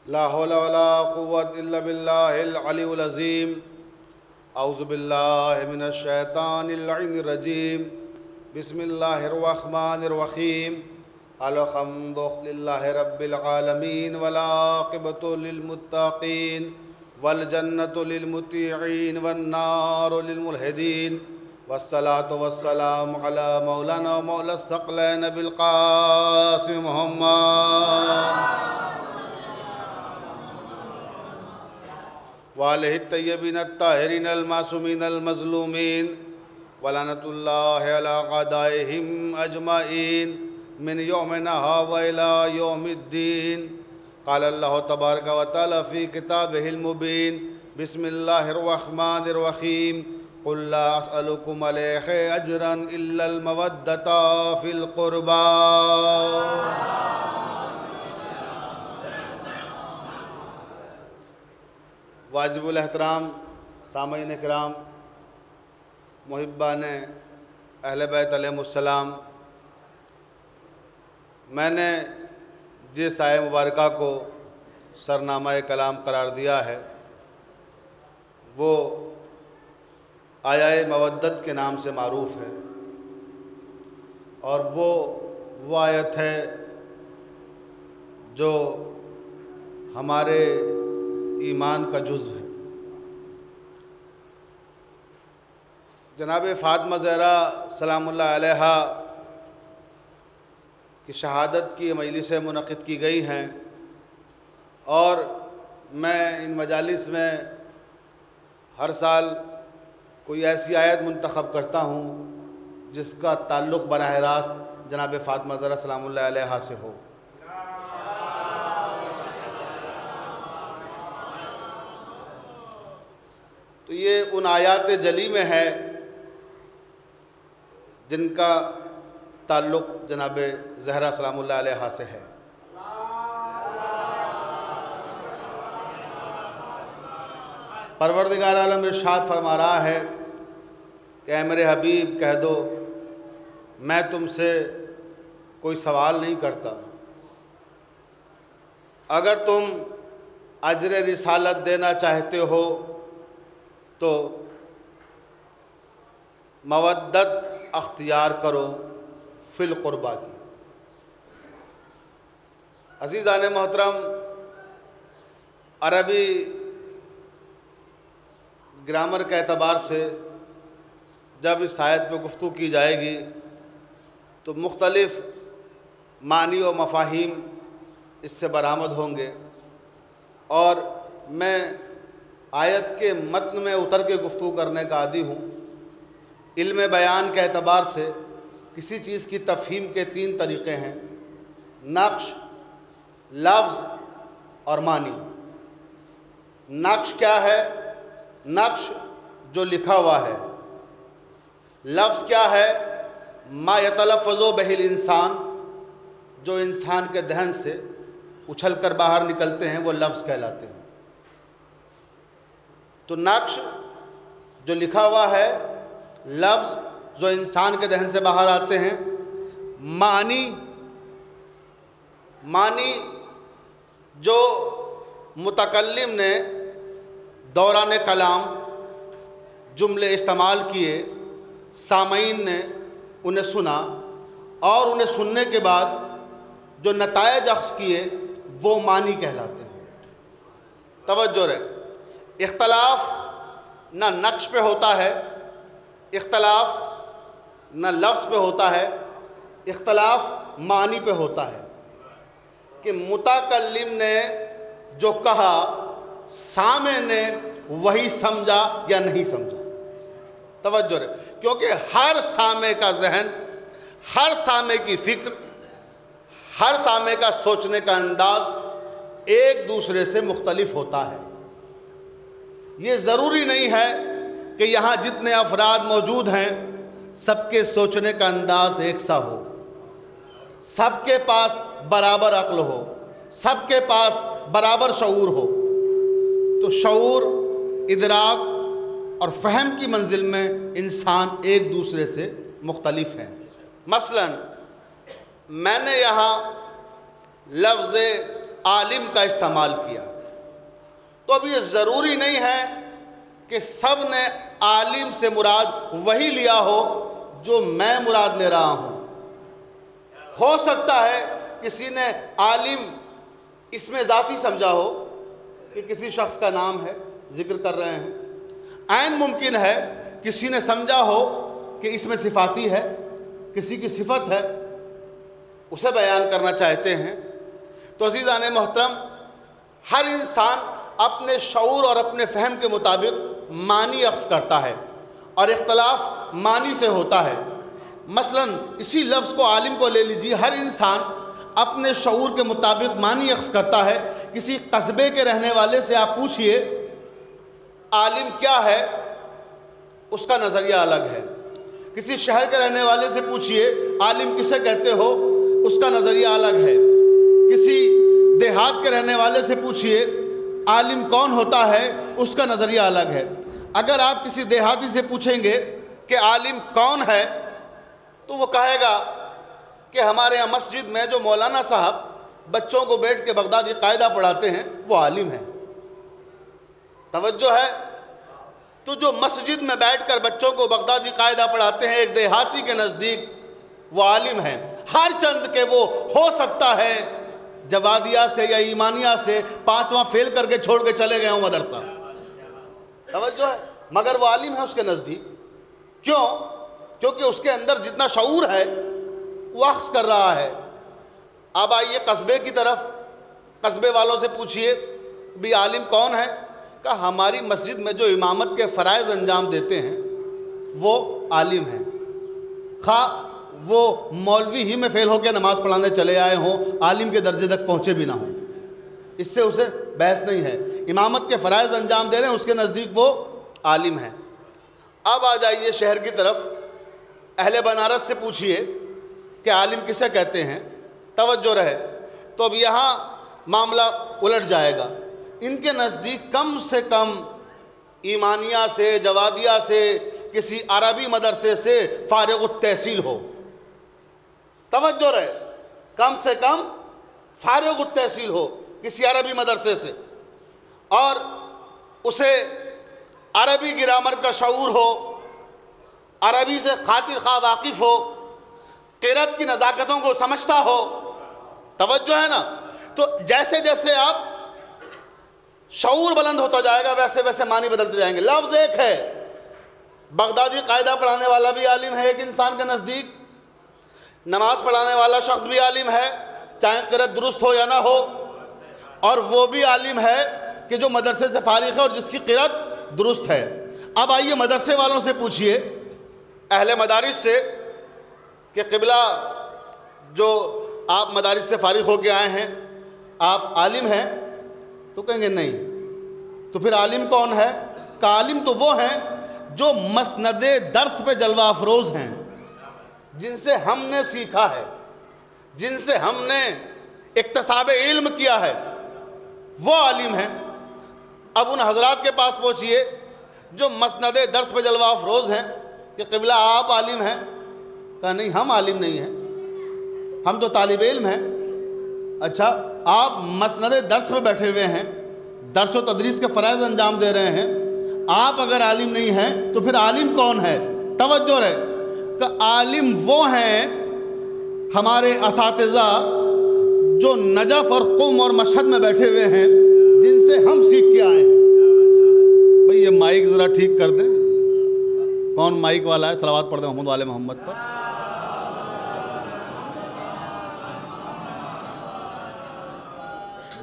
لا حول ولا قوة إلا بالله العلي العظيم. أعوذ بالله من الشيطان اللعين الرجيم. بسم الله الرحمن الرحيم. الحمد لله رب العالمين والعاقبة للمتقين والجنة للمطيعين والنار للملحدين والصلاة والسلام على مولانا ومولى الثقلين بالقاسم محمد وآلہ الطیبین الطاہرین المعصومین المظلومین ولعنۃ اللہ علی اعدائہم اجمعین من یومنا ھذا الی یوم الدین. قال اللہ تبارک و تعالی فی کتابہ المبین. بسم اللہ الرحمن الرحیم. قل لا اسألکم علیہ اجرا الا المودۃ فی القربى. واجب الاحترام سامعین اکرام، محبان اہل بیت علیہم السلام، میں نے جس آیہ مبارکہ کو سرنامہ کلام قرار دیا ہے وہ آیہ مودت کے نام سے معروف ہے، اور وہ آیت ہے جو ہمارے ایمان کا جزو ہے. جناب فاطمہ زہرا سلام اللہ علیہا کی شہادت کی مجلسیں منعقد کی گئی ہیں، اور میں ان مجالس میں ہر سال کوئی ایسی آیت منتخب کرتا ہوں جس کا تعلق براہ راست جناب فاطمہ زہرا سلام اللہ علیہا سے ہو. تو یہ ان آیات جلی میں ہے جن کا تعلق جناب زہرا سلام اللہ علیہا سے ہے. پروردگار عالم ارشاد فرما رہا ہے کہ اے میرے حبیب کہہ دو میں تم سے کوئی سوال نہیں کرتا، اگر تم اجر رسالت دینا چاہتے ہو تو مودت اختیار کرو فی القربہ کی. عزیزان محترم، عربی گرامر کے اعتبار سے جب اس آیت پہ گفتگو کی جائے گی تو مختلف معنی و مفاہیم اس سے برآمد ہوں گے، اور میں آیت کے متن میں اتر کے گفتگو کرنے کا عادی ہوں. علم بیان کے اعتبار سے کسی چیز کی تفہیم کے 3 طریقے ہیں: نقش، لفظ اور معنی. نقش کیا ہے؟ نقش جو لکھا ہوا ہے. لفظ کیا ہے؟ ما یتلفظ بہ الانسان، جو انسان کے دہن سے اچھل کر باہر نکلتے ہیں وہ لفظ کہلاتے ہیں. تو نقش جو لکھا ہوا ہے، لفظ جو انسان کے دہن سے باہر آتے ہیں، معنی جو متکلم نے دوران کلام جملے استعمال کیے، سامعین نے انہیں سنا، اور انہیں سننے کے بعد جو نتائج اخذ کیے وہ معنی کہلاتے ہیں. توجہ رہے، اختلاف نہ نقش پہ ہوتا ہے، اختلاف نہ لفظ پہ ہوتا ہے، اختلاف معنی پہ ہوتا ہے کہ متکلم نے جو کہا سامع نے وہی سمجھا یا نہیں سمجھا. توجہ رہے، کیونکہ ہر سامع کا ذہن، ہر سامع کی فکر، ہر سامع کا سوچنے کا انداز ایک دوسرے سے مختلف ہوتا ہے. یہ ضروری نہیں ہے کہ یہاں جتنے افراد موجود ہیں سب کے سوچنے کا انداز ایک سا ہو، سب کے پاس برابر عقل ہو، سب کے پاس برابر شعور ہو. تو شعور، ادراک اور فہم کی منزل میں انسان ایک دوسرے سے مختلف ہیں. مثلا میں نے یہاں لفظ عالم کا استعمال کیا۔ تو اب یہ ضروری نہیں ہے کہ سب نے عالم سے مراد وہی لیا ہو جو میں مراد لے رہا ہوں۔ ہو سکتا ہے کسی نے عالم اس میں ذاتی سمجھا ہو کہ کسی شخص کا نام ہے ذکر کر رہے ہیں، عین ممکن ہے کسی نے سمجھا ہو کہ اس میں صفاتی ہے، کسی کی صفت ہے، اسے بیان کرنا چاہتے ہیں۔ تو عزیزان محترم، ہر انسان اپنے شعور اور اپنے فہم کے مطابق معنی اخذ کرتا ہے اور اختلاف معنی سے ہوتا ہے۔ مثلاً اسی لفظ کو عالم کو لے لیجیے، ہر انسان اپنے شعور کے مطابق معنی اخذ کرتا ہے۔ کسی قصبے کے رہنے والے سے آپ پوچھئے عالم کیا ہے، اس کا نظریہ الگ ہے۔ کسی شہر کے رہنے والے سے پوچھئے عالم کسے کہتے ہو، اس کا نظریہ الگ ہے۔ کسی دیہات کے رہنے والے سے پوچھئے عالم کون ہوتا ہے، اس کا نظریہ الگ ہے۔ اگر آپ کسی دیہاتی سے پوچھیں گے کہ عالم کون ہے تو وہ کہے گا کہ ہمارے یہاں مسجد میں جو مولانا صاحب بچوں کو بیٹھ کے بغدادی قاعدہ پڑھاتے ہیں وہ عالم ہیں۔ توجہ ہے؟ تو جو مسجد میں بیٹھ کر بچوں کو بغدادی قاعدہ پڑھاتے ہیں ایک دیہاتی کے نزدیک وہ عالم ہیں، ہر چند کہ وہ ہو سکتا ہے جوادیہ سے یا ایمانیہ سے 5واں فیل کر کے چھوڑ کے چلے گئے ہوں مدرسہ۔ توجہ ہے؟ مگر وہ عالم ہے اس کے نزدیک۔ کیوں؟ کیونکہ اس کے اندر جتنا شعور ہے وہ اخذ کر رہا ہے۔ اب آئیے قصبے کی طرف، قصبے والوں سے پوچھئے بھی عالم کون ہے، کہا ہماری مسجد میں جو امامت کے فرائض انجام دیتے ہیں وہ عالم ہیں، خواہ وہ مولوی ہی میں فیل ہو کے نماز پڑھانے چلے آئے ہوں، عالم کے درجے تک پہنچے بھی نہ ہوں، اس سے اسے بحث نہیں ہے۔ امامت کے فرائض انجام دے رہے ہیں، اس کے نزدیک وہ عالم ہیں۔ اب آ جائیے شہر کی طرف، اہل بنارس سے پوچھئے کہ عالم کسے کہتے ہیں، توجہ رہے، تو اب یہاں معاملہ الٹ جائے گا۔ ان کے نزدیک کم سے کم ایمانیہ سے، جوادیہ سے، کسی عربی مدرسے سے فارغ التحصیل ہو۔ توجہ رہے، کم سے کم فارغ التحصیل ہو کسی عربی مدرسے سے، اور اسے عربی گرامر کا شعور ہو، عربی سے خاطر خواہ واقف ہو، قرأت کی نزاکتوں کو سمجھتا ہو۔ توجہ ہے نا؟ تو جیسے جیسے آپ شعور بلند ہوتا جائے گا ویسے ویسے معنی بدلتے جائیں گے۔ لفظ ایک ہے، بغدادی قاعدہ پڑھانے والا بھی عالم ہے ایک انسان کے نزدیک، نماز پڑھانے والا شخص بھی عالم ہے چاہے قرأت درست ہو یا نہ ہو، اور وہ بھی عالم ہے کہ جو مدرسے سے فارغ ہے اور جس کی قرأت درست ہے۔ اب آئیے مدرسے والوں سے پوچھئے، اہل مدارس سے، کہ قبلہ جو آپ مدارس سے فارغ ہو کے آئے ہیں آپ عالم ہیں؟ تو کہیں گے نہیں۔ تو پھر عالم کون ہے؟ کہ عالم تو وہ ہیں جو مسند درس پہ جلوہ افروز ہیں، جن سے ہم نے سیکھا ہے، جن سے ہم نے اکتساب علم کیا ہے، وہ عالم ہیں۔ اب ان حضرات کے پاس پہنچئے جو مسند درس پہ جلوہ افروز ہیں کہ قبلہ آپ عالم ہیں؟ کہا نہیں، ہم عالم نہیں ہیں، ہم تو طالب علم ہیں۔ اچھا، آپ مسند درس پہ بیٹھے ہوئے ہیں، درس و تدریس کے فرائض انجام دے رہے ہیں، آپ اگر عالم نہیں ہیں تو پھر عالم کون ہے؟ توجہ رہے کہ عالم وہ ہیں ہمارے اساتذہ جو نجف اور قم اور مشہد میں بیٹھے ہوئے ہیں، جن سے ہم سیکھ کے آئے ہیں۔ بھئی یہ مائک ذرا ٹھیک کر دیں، کون مائک والا ہے؟ صلوات پڑھ دیں محمد والے محمد پر۔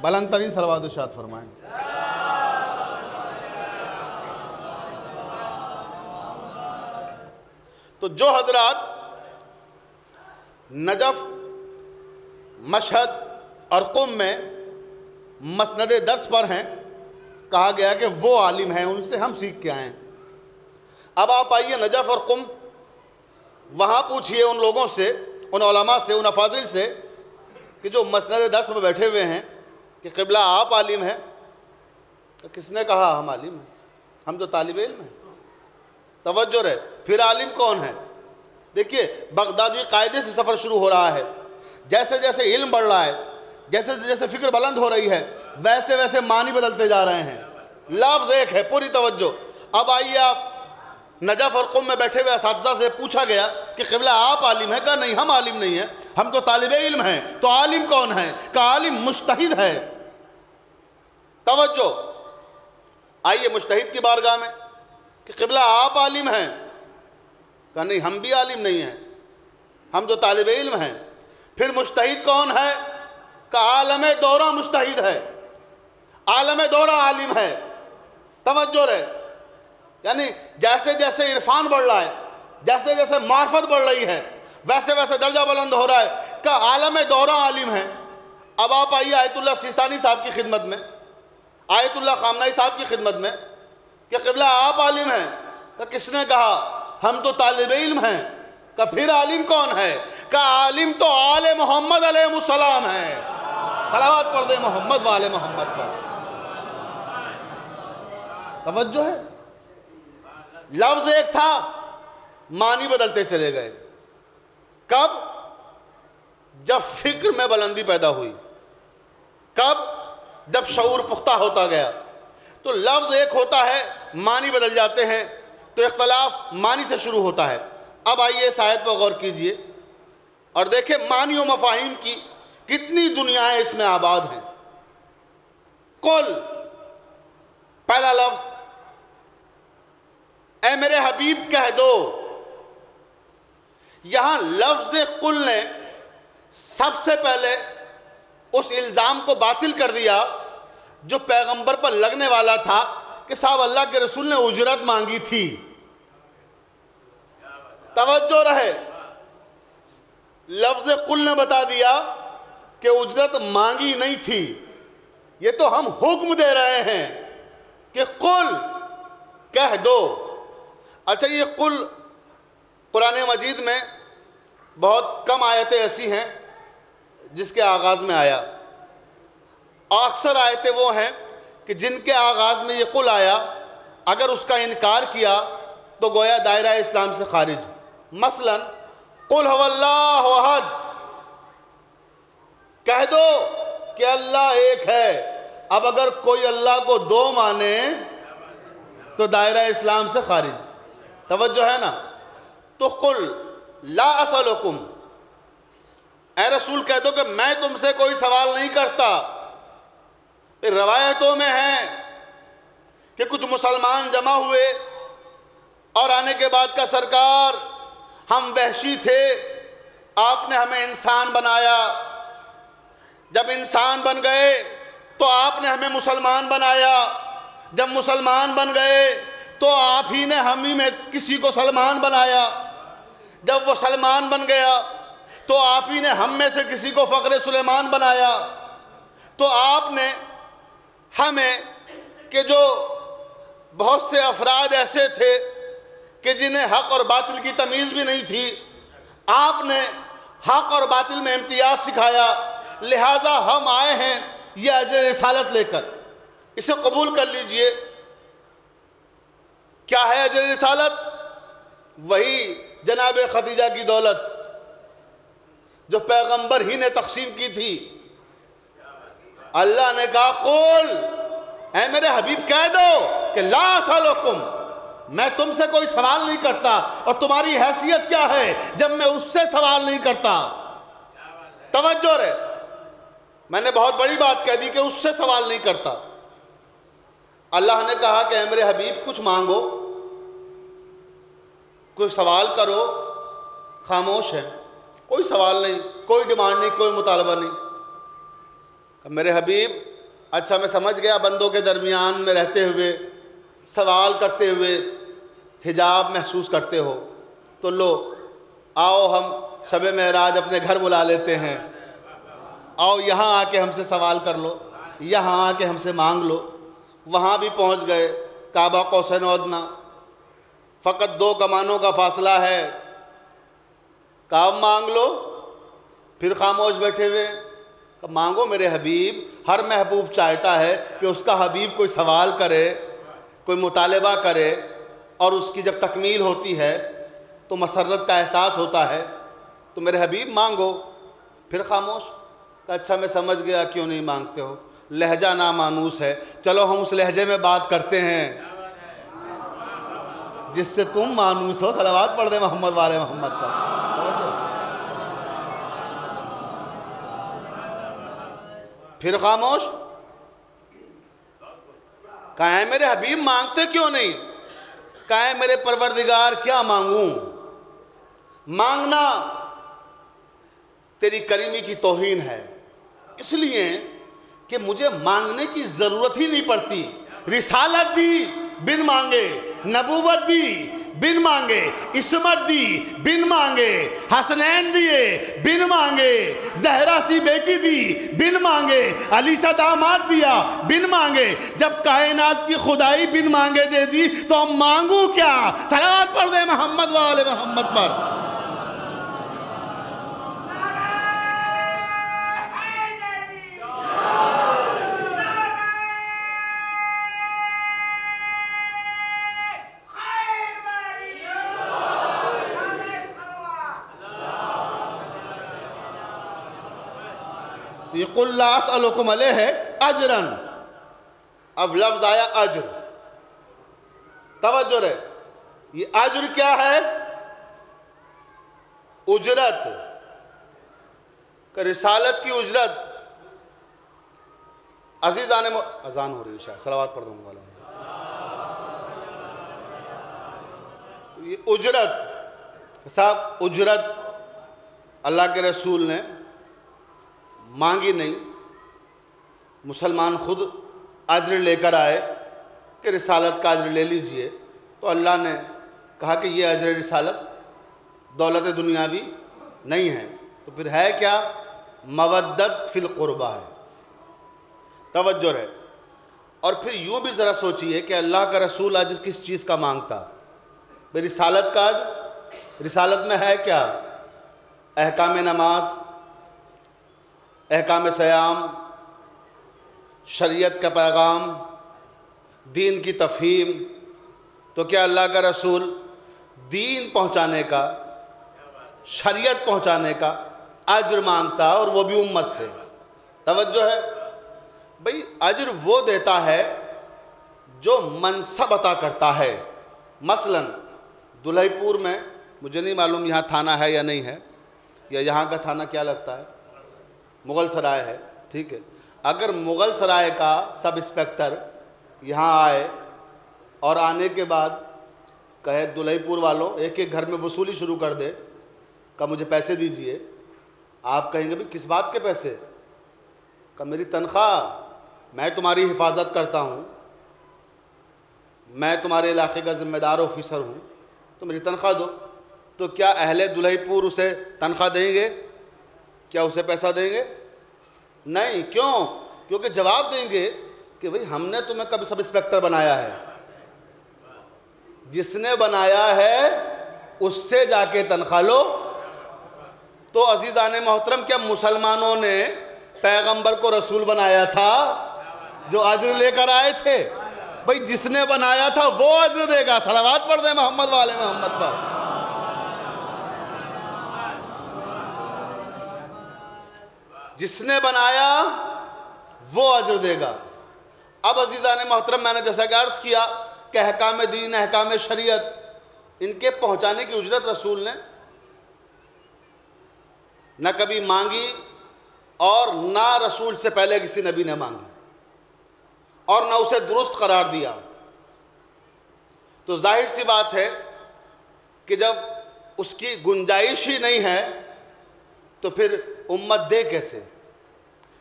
بلند ترین صلوات ارشاد فرمائیں۔ تو جو حضرات نجف، مشہد اور قم میں مسند درس پر ہیں، کہا گیا کہ وہ عالم ہیں، ان سے ہم سیکھ کے آئے ہیں۔ اب آپ آئیے نجف اور قم، وہاں پوچھئے ان لوگوں سے، ان علماء سے، ان افاضل سے کہ جو مسند درس میں بیٹھے ہوئے ہیں کہ قبلہ آپ عالم ہیں؟ تو کس نے کہا ہم عالم ہیں، ہم تو طالب علم ہیں۔ توجہ رہے، پھر عالم کون ہے؟ دیکھیے بغدادی قاعدے سے سفر شروع ہو رہا ہے، جیسے جیسے علم بڑھ رہا ہے، جیسے جیسے فکر بلند ہو رہی ہے ویسے ویسے معنی بدلتے جا رہے ہیں. لفظ ایک ہے, پوری توجہ. اب آئیے آپ نجف اور قم میں بیٹھے ہوئے اساتذہ سے پوچھا گیا کہ قبلہ آپ عالم ہیں؟ کہا نہیں ہم عالم نہیں ہیں, ہم تو طالب علم ہیں. تو عالم کون ہے؟ کہا عالم مجتہد ہے. توجہ. آئیے مجتہد کی بارگاہ میں کہ قبلہ آپ عالم ہیں؟ کہا نہیں ہم بھی عالم نہیں ہیں, ہم تو طالب علم ہیں. پھر مجتہد کون ہے؟ کہا عالم دورہ مجتہد ہے, عالم دورہ عالم ہے. توجہ رہے. یعنی جیسے جیسے عرفان بڑھ رہا ہے, جیسے جیسے معرفت بڑھ رہی ہے, ویسے ویسے درجہ بلند ہو رہا ہے. کہ عالم دورہ عالم ہے. اب آپ آئیے آیت اللہ سیستانی صاحب کی خدمت میں, آیت اللہ خامنائی صاحب کی خدمت میں کہ قبلہ آپ عالم ہیں. کہ کس نے کہا؟ ہم تو طالب علم ہیں. کہ پھر عالم کون ہے؟ کہ عالم تو آل محمد علیہ السلام ہے. صلوات پڑھ دیں محمد و آل محمد پر. توجہ ہے. لفظ ایک تھا, معنی بدلتے چلے گئے. کب؟ جب فکر میں بلندی پیدا ہوئی. کب؟ جب شعور پختہ ہوتا گیا. تو لفظ ایک ہوتا ہے, معنی بدل جاتے ہیں, تو اختلاف معنی سے شروع ہوتا ہے. اب آئیے اس آیت پر غور کیجئے اور دیکھیں معنی و مفاہیم کی کتنی دنیایں اس میں آباد ہیں. قل, پہلا لفظ اے میرے حبیب کہہ دو. یہاں لفظ قل نے سب سے پہلے اس الزام کو باطل کر دیا جو پیغمبر پر لگنے والا تھا کہ صاحب اللہ کے رسول نے اجرت مانگی تھی. توجہ رہے. لفظ قل نے بتا دیا کہ اجرت مانگی نہیں تھی. یہ تو ہم حکم دے رہے ہیں کہ قل کہہ دو. اچھا یہ قل قرآن مجید میں بہت کم آیتیں ایسی ہیں جس کے آغاز میں آیا, اور اکثر آیتیں وہ ہیں کہ جن کے آغاز میں یہ قل آیا اگر اس کا انکار کیا تو گویا دائرہ اسلام سے خارج. مثلا قل هو اللہ احد, کہہ دو کہ اللہ ایک ہے. اب اگر کوئی اللہ کو دو مانے تو دائرہ اسلام سے خارج. توجہ ہے نا. تو قل لا اسألکم, اے رسول کہہ دو کہ میں تم سے کوئی سوال نہیں کرتا. روایتوں میں ہے کہ کچھ مسلمان جمع ہوئے اور آنے کے بعد کا سرکار ہم وحشی تھے, آپ نے ہمیں انسان بنایا, جب انسان بن گئے تو آپ نے ہمیں مسلمان بنایا, جب مسلمان بن گئے تو آپ ہی نے ہم ہی میں کسی کو سلمان بنایا, جب وہ سلمان بن گیا تو آپ ہی نے ہم میں سے کسی کو فخر سلیمان بنایا. تو آپ نے ہمیں کہ جو بہت سے افراد ایسے تھے کہ جنہیں حق اور باطل کی تمیز بھی نہیں تھی, آپ نے حق اور باطل میں امتیاز سکھایا. لہٰذا ہم آئے ہیں یہ اجر رسالت لے کر, اسے قبول کر لیجئے. کیا ہے اجر رسالت؟ وہی جناب خدیجہ کی دولت جو پیغمبر ہی نے تقسیم کی تھی. اللہ نے کہا قول, اے میرے حبیب کہہ دو کہ لا اسألکم, میں تم سے کوئی سوال نہیں کرتا. اور تمہاری حیثیت کیا ہے جب میں اس سے سوال نہیں کرتا؟ توجہ رہے. میں نے بہت بڑی بات کہہ دی کہ اس سے سوال نہیں کرتا. اللہ نے کہا کہ اے میرے حبیب کچھ مانگو, کوئی سوال کرو. خاموش ہے, کوئی سوال نہیں, کوئی ڈیمانڈ نہیں, کوئی مطالبہ نہیں. میرے حبیب اچھا میں سمجھ گیا بندوں کے درمیان میں رہتے ہوئے سوال کرتے ہوئے حجاب محسوس کرتے ہو, تو لو آؤ ہم شب معراج اپنے گھر بلا لیتے ہیں, آؤ یہاں آ کے ہم سے سوال کر لو, یہاں آ کے ہم سے مانگ لو. وہاں بھی پہنچ گئے, کعبہ قوسین و ادنیٰ, فقط 2 کمانوں کا فاصلہ ہے. کعب مانگ لو, پھر خاموش بیٹھے ہوئے. مانگو میرے حبیب. ہر محبوب چاہتا ہے کہ اس کا حبیب کوئی سوال کرے, کوئی مطالبہ کرے, اور اس کی جب تکمیل ہوتی ہے تو مسرت کا احساس ہوتا ہے. تو میرے حبیب مانگو. پھر خاموش. کہ اچھا میں سمجھ گیا کیوں نہیں مانگتے ہو، لہجہ نامانوس ہے، چلو ہم اس لہجے میں بات کرتے ہیں جس سے تم مانوس ہو۔ صلوات پڑھ دے محمد والے محمد پر۔ پھر خاموش، کہا ہے میرے حبیب مانگتے کیوں نہیں؟ کہا ہے میرے پروردگار کیا مانگوں؟ مانگنا تیری کریمی کی توہین ہے، اس لیے کہ مجھے مانگنے کی ضرورت ہی نہیں پڑتی۔ رسالت دی بن مانگے، نبوت دی بن مانگے، عصمت دی بن مانگے، حسنین دیے بن مانگے، زہرا سی بیٹی دی بن مانگے، علی سا داماد دیا بن مانگے۔ جب کائنات کی خدائی بن مانگے دے دی تو ہم مانگوں کیا؟ صلوات پڑھ دے محمد والے محمد پر۔ یہ قُلْ لَا أَسْأَلُكُمْ عَلَيْهِ أَجْرًا، اب لفظ آیا اجر، توجہ رہے، یہ اجر کیا ہے؟ اجرت، کہ رسالت کی اجرت۔ عزیزان اذان ہو رہی ہے شاید، صلوات پڑھ دوں گا۔ تو یہ اجرت، صاحب اجرت اللہ کے رسول نے مانگی نہیں، مسلمان خود اجر لے کر آئے کہ رسالت کا اجر لے لیجئے، تو اللہ نے کہا کہ یہ اجر رسالت دولت دنیاوی نہیں ہے، تو پھر ہے کیا؟ مودت فی القربہ ہے۔ توجہ ہے۔ اور پھر یوں بھی ذرا سوچئے کہ اللہ کا رسول اجر کس چیز کا مانگتا؟ بھئی رسالت کا اجر، رسالت میں ہے کیا؟ احکام نماز، احکام صیام، شریعت کا پیغام، دین کی تفہیم۔ تو کیا اللہ کا رسول دین پہنچانے کا، شریعت پہنچانے کا اجر مانگتا، اور وہ بھی امت سے؟ توجہ ہے بھئی، اجر وہ دیتا ہے جو منصب عطا کرتا ہے۔ مثلا دلہی پور میں، مجھے نہیں معلوم یہاں تھانہ ہے یا نہیں ہے، یا یہاں کا تھانہ کیا لگتا ہے، مغل سرائے ہے، ٹھیک ہے۔ اگر مغل سرائے کا سب انسپیکٹر یہاں آئے اور آنے کے بعد کہے دلہی پور والوں ایک ایک گھر میں وصولی شروع کر دے کہ مجھے پیسے دیجئے، آپ کہیں گے بھی کس بات کے پیسے؟ کہ میری تنخواہ، میں تمہاری حفاظت کرتا ہوں، میں تمہارے علاقے کا ذمہ دار آفیسر ہوں، تو میری تنخواہ دو۔ تو کیا اہل دلہی پور اسے تنخواہ دیں گے؟ کیا اسے پیسہ دیں گے؟ نہیں۔ کیوں؟ کیونکہ جواب دیں گے کہ بھئی ہم نے تمہیں کب سب انسپیکٹر بنایا ہے؟ جس نے بنایا ہے اس سے جا کے تنخواہ لو۔ تو عزیزان محترم، کیا مسلمانوں نے پیغمبر کو رسول بنایا تھا جو اجر لے کر آئے تھے؟ بھئی جس نے بنایا تھا وہ اجر دے گا۔ صلوات پڑھ دیں محمد والے محمد پر۔ جس نے بنایا وہ اجر دے گا۔ اب عزیزان محترم، میں نے جیسا کہ عرض کیا کہ احکام دین، احکام شریعت، ان کے پہنچانے کی اجرت رسول نے نہ کبھی مانگی، اور نہ رسول سے پہلے کسی نبی نے مانگی، اور نہ اسے درست قرار دیا۔ تو ظاہر سی بات ہے کہ جب اس کی گنجائش ہی نہیں ہے تو پھر امت دے کیسے؟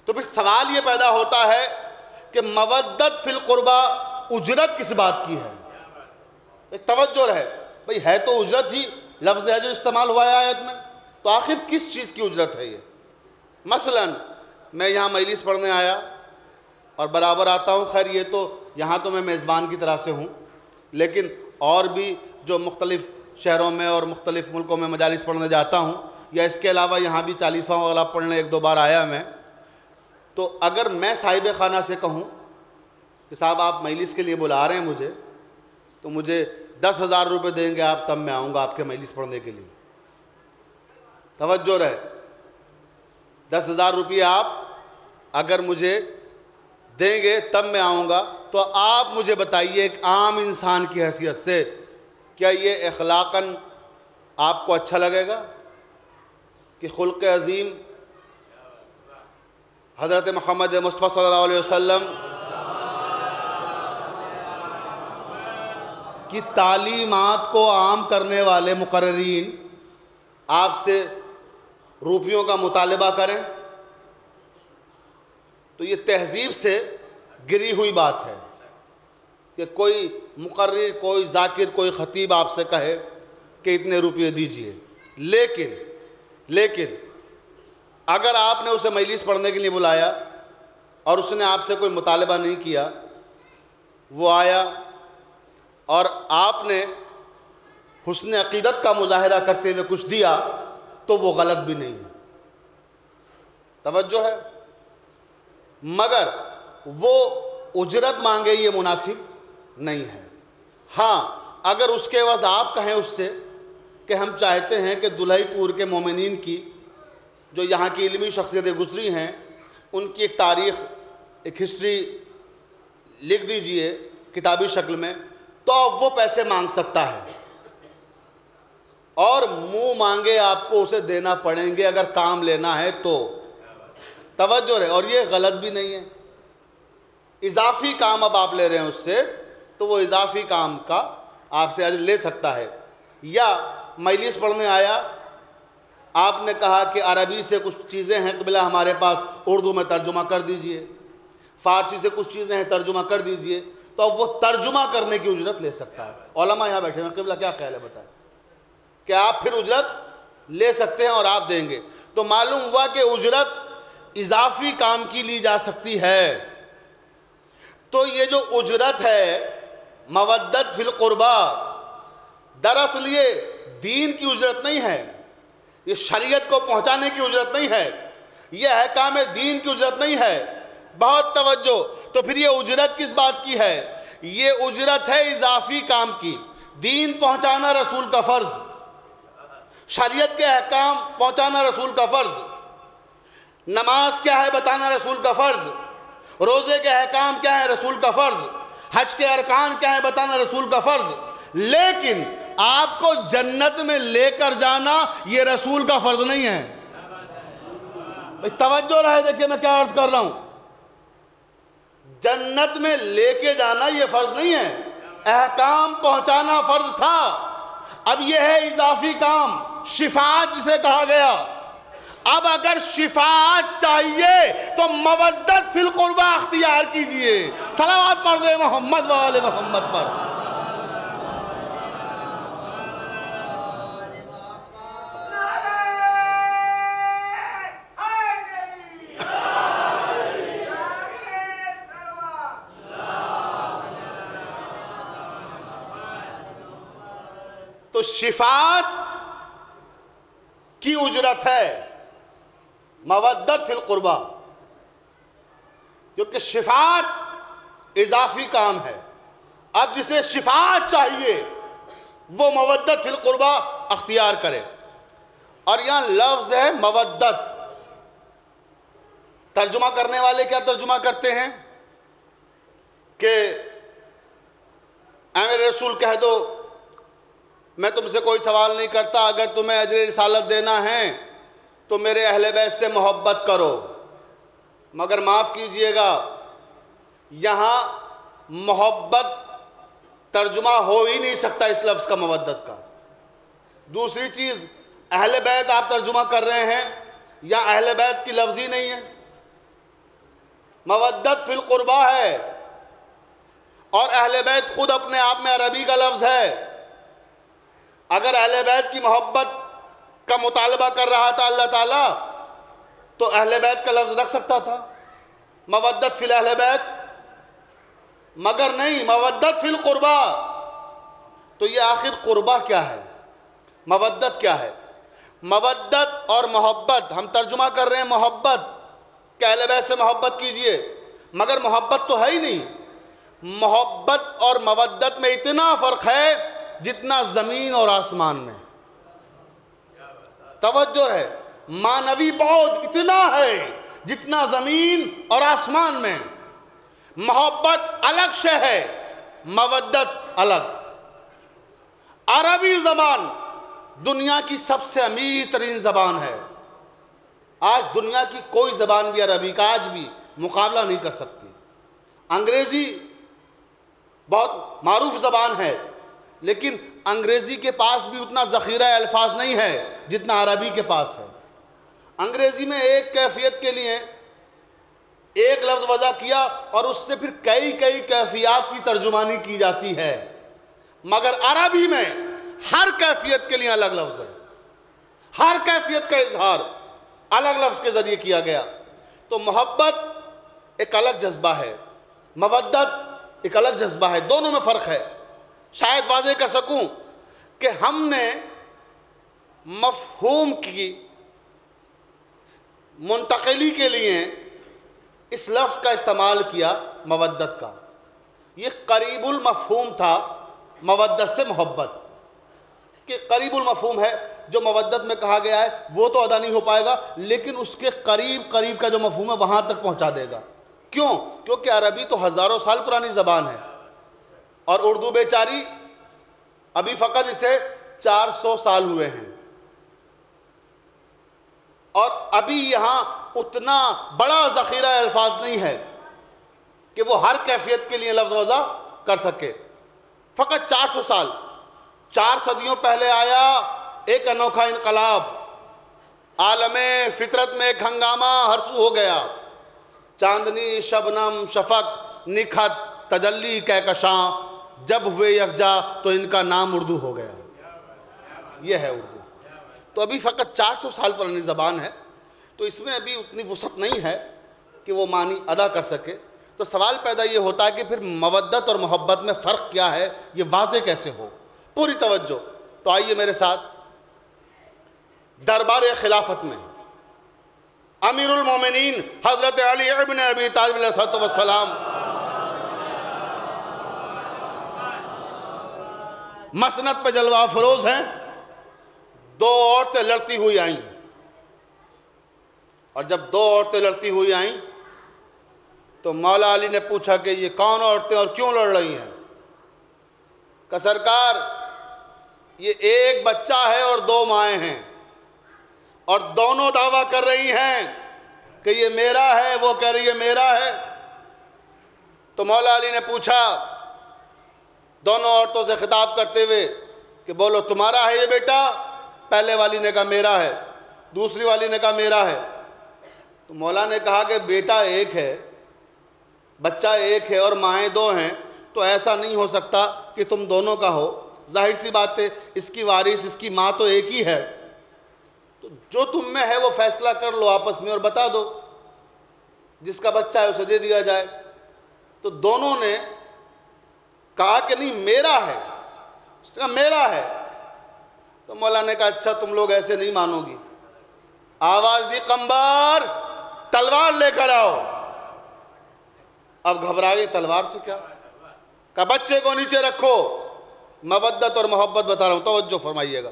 تو پھر سوال یہ پیدا ہوتا ہے کہ مودت فی القربہ اجرت کس بات کی ہے؟ ایک توجہ رہے بھئی، ہے تو اجرت ہی، لفظ اجر استعمال ہوا ہے آیت میں، تو آخر کس چیز کی اجرت ہے یہ؟ مثلا میں یہاں مجلس پڑھنے آیا اور برابر آتا ہوں، خیر یہ تو یہاں تو میں میزبان کی طرح سے ہوں، لیکن اور بھی جو مختلف شہروں میں اور مختلف ملکوں میں مجالس پڑھنے جاتا ہوں، یا اس کے علاوہ یہاں بھی 40واں والا پڑھنے ایک دو بار آیا میں، تو اگر میں صاحب خانہ سے کہوں کہ صاحب آپ مجلس کے لیے بلا رہے ہیں مجھے، تو مجھے 10,000 روپے دیں گے آپ، تب میں آؤں گا آپ کے مجلس پڑھنے کے لیے۔ توجہ رہے، 10,000 روپیہ آپ اگر مجھے دیں گے تب میں آؤں گا. تو آپ مجھے بتائیے ایک عام انسان کی حیثیت سے کیا یہ اخلاقاً آپ کو اچھا لگے گا کہ خلق عظیم حضرت محمد مصطفیٰ صلی اللہ علیہ وسلم کی تعلیمات کو عام کرنے والے مقررین آپ سے روپیوں کا مطالبہ کریں؟ تو یہ تہذیب سے گری ہوئی بات ہے کہ کوئی مقرر، کوئی ذاکر، کوئی خطیب آپ سے کہے کہ اتنے روپے دیجئے. لیکن اگر آپ نے اسے مجلس پڑھنے کے لیے بلایا اور اس نے آپ سے کوئی مطالبہ نہیں کیا، وہ آیا اور آپ نے حسن عقیدت کا مظاہرہ کرتے ہوئے کچھ دیا، تو وہ غلط بھی نہیں ہے. توجہ ہے. مگر وہ اجرت مانگے یہ مناسب نہیں ہے. ہاں اگر اس کے عوض آپ کہیں اس سے کہ ہم چاہتے ہیں کہ دلہی پور کے مومنین کی جو یہاں کی علمی شخصیتیں گزری ہیں ان کی ایک تاریخ، ایک ہسٹری لکھ دیجئے کتابی شکل میں، تو وہ پیسے مانگ سکتا ہے اور منہ مانگے آپ کو اسے دینا پڑیں گے اگر کام لینا ہے تو. توجہ رہے. اور یہ غلط بھی نہیں ہے. اضافی کام اب آپ لے رہے ہیں اس سے تو وہ اضافی کام کا آپ سے اجر لے سکتا ہے. یا مجلس پڑھنے آیا، آپ نے کہا کہ عربی سے کچھ چیزیں ہیں قبلہ ہمارے پاس، اردو میں ترجمہ کر دیجئے، فارسی سے کچھ چیزیں ہیں ترجمہ کر دیجئے، تو اب وہ ترجمہ کرنے کی اجرت لے سکتا ہے. علماء یہاں بیٹھے ہیں، قبلہ کیا خیال ہے بتائیں کہ آپ پھر اجرت لے سکتے ہیں اور آپ دیں گے. تو معلوم ہوا کہ اجرت اضافی کام کی لی جا سکتی ہے. تو یہ جو اجرت ہے مودت فی القربہ، دراصل یہ دین کی اجرت نہیں ہے، یہ شریعت کو پہنچانے کی اجرت نہیں ہے، یہ احکام دین کی اجرت نہیں ہے. بہت توجہ. تو پھر یہ اجرت کس بات کی ہے؟ یہ اجرت ہے اضافی کام کی. دین پہنچانا رسول کا فرض، شریعت کے احکام پہنچانا رسول کا فرض، نماز کیا ہے بتانا رسول کا فرض، روزے کے احکام کیا ہے رسول کا فرض، حج کے ارکان کیا ہے بتانا رسول کا فرض. لیکن آپ کو جنت میں لے کر جانا یہ رسول کا فرض نہیں ہے. توجہ رہے، دیکھیے میں کیا عرض کر رہا ہوں. جنت میں لے کے جانا یہ فرض نہیں ہے، احکام پہنچانا فرض تھا. اب یہ ہے اضافی کام، شفاعت جسے کہا گیا. اب اگر شفاعت چاہیے تو مودت فی القربہ اختیار کیجئے. صلوات پڑھ دے محمد و آل محمد پر. تو شفاعت کی اجرت ہے مودت فی القربہ، کیونکہ شفاعت اضافی کام ہے. اب جسے شفاعت چاہیے وہ مودت فی القربہ اختیار کرے. اور یہاں لفظ ہے مودت. ترجمہ کرنے والے کیا ترجمہ کرتے ہیں کہ اے میرے رسول کہہ دو میں تم سے کوئی سوال نہیں کرتا، اگر تمہیں اجر رسالت دینا ہے تو میرے اہل بیت سے محبت کرو. مگر معاف کیجئے گا، یہاں محبت ترجمہ ہو ہی نہیں سکتا اس لفظ کا مودت کا. دوسری چیز، اہل بیت آپ ترجمہ کر رہے ہیں، یہاں اہل بیت کی لفظ ہی نہیں ہے، مودت فی القربہ ہے. اور اہل بیت خود اپنے آپ میں عربی کا لفظ ہے. اگر اہل بیت کی محبت کا مطالبہ کر رہا تھا اللہ تعالیٰ تو اہل بیت کا لفظ رکھ سکتا تھا، مودت فی الاہل بیت. مگر نہیں، مودت فی القربہ. تو یہ آخر قربہ کیا ہے، مودت کیا ہے؟ مودت اور محبت ہم ترجمہ کر رہے ہیں محبت کہ اہل بیت سے محبت کیجئے، مگر محبت تو ہے ہی نہیں. محبت اور مودت میں اتنا فرق ہے جتنا زمین اور آسمان میں. توجہ ہے، معنوی بعد اتنا ہے جتنا زمین اور آسمان میں. محبت الگ شے ہے، مودت الگ. عربی زبان دنیا کی سب سے امیر ترین زبان ہے. آج دنیا کی کوئی زبان بھی عربی کا آج بھی مقابلہ نہیں کر سکتی. انگریزی بہت معروف زبان ہے، لیکن انگریزی کے پاس بھی اتنا ذخیرہ الفاظ نہیں ہے جتنا عربی کے پاس ہے. انگریزی میں ایک کیفیت کے لیے ایک لفظ وضع کیا اور اس سے پھر کئی کیفیات کی ترجمانی کی جاتی ہے، مگر عربی میں ہر کیفیت کے لیے الگ لفظ ہے. ہر کیفیت کا اظہار الگ لفظ کے ذریعے کیا گیا. تو محبت ایک الگ جذبہ ہے، مودت ایک الگ جذبہ ہے، دونوں میں فرق ہے. شاید واضح کر سکوں کہ ہم نے مفہوم کی منتقلی کے لیے اس لفظ کا استعمال کیا مودت کا. یہ قریب المفہوم تھا مودت سے محبت، کہ قریب المفہوم ہے. جو مودت میں کہا گیا ہے وہ تو ادا نہیں ہو پائے گا، لیکن اس کے قریب کا جو مفہوم ہے وہاں تک پہنچا دے گا. کیوں؟ کیونکہ عربی تو ہزاروں سال پرانی زبان ہے اور اردو بیچاری ابھی فقط اسے 400 سال ہوئے ہیں، اور ابھی یہاں اتنا بڑا ذخیرہ الفاظ نہیں ہے کہ وہ ہر کیفیت کے لیے لفظ وضع کر سکے. فقط 400 سال، 4 صدیوں پہلے آیا ایک انوکھا انقلاب. عالم فطرت میں ایک ہنگامہ ہر سو ہو گیا. چاندنی، شبنم، شفق، نکھت، تجلی، کہکشاں جب ہوئے یکجا تو ان کا نام اردو ہو گیا. یہ ہے اردو. تو ابھی فقط 400 سال پرانی زبان ہے، تو اس میں ابھی اتنی وسعت نہیں ہے کہ وہ معنی ادا کر سکے. تو سوال پیدا یہ ہوتا ہے کہ پھر مودت اور محبت میں فرق کیا ہے، یہ واضح کیسے ہو؟ پوری توجہ. تو آئیے میرے ساتھ دربار خلافت میں امیر المومنین حضرت علی ابن ابی طالب علیہ السلام مسند پہ جلوہ فروز ہیں. 2 عورتیں لڑتی ہوئی آئیں، اور جب 2 عورتیں لڑتی ہوئی آئیں تو مولا علی نے پوچھا کہ یہ کون عورتیں اور کیوں لڑ رہی ہیں؟ کہ سرکار یہ ایک بچہ ہے اور 2 مائیں ہیں، اور دونوں دعویٰ کر رہی ہیں کہ یہ میرا ہے، وہ کہہ رہی ہے میرا ہے. تو مولا علی نے پوچھا دونوں عورتوں سے خطاب کرتے ہوئے کہ بولو تمہارا ہے یہ بیٹا؟ پہلے والی نے کہا میرا ہے، دوسری والی نے کہا میرا ہے. تو مولا نے کہا کہ بیٹا ایک ہے، بچہ ایک ہے اور مائیں 2 ہیں، تو ایسا نہیں ہو سکتا کہ تم دونوں کا ہو. ظاہر سی بات ہے اس کی وارث، اس کی ماں تو ایک ہی ہے. تو جو تم میں ہے وہ فیصلہ کر لو آپس میں اور بتا دو، جس کا بچہ ہے اسے دے دیا جائے. تو دونوں نے کہا کہ نہیں میرا ہے. اس نے کہا میرا ہے. تو مولا نے کہا اچھا تم لوگ ایسے نہیں مانو گی. آواز دی قمبر تلوار لے کر آؤ. اب گھبرا گئی، تلوار سے کیا؟ کہا بچے کو نیچے رکھو. مودت اور محبت بتا رہا ہوں، توجہ فرمائیے گا.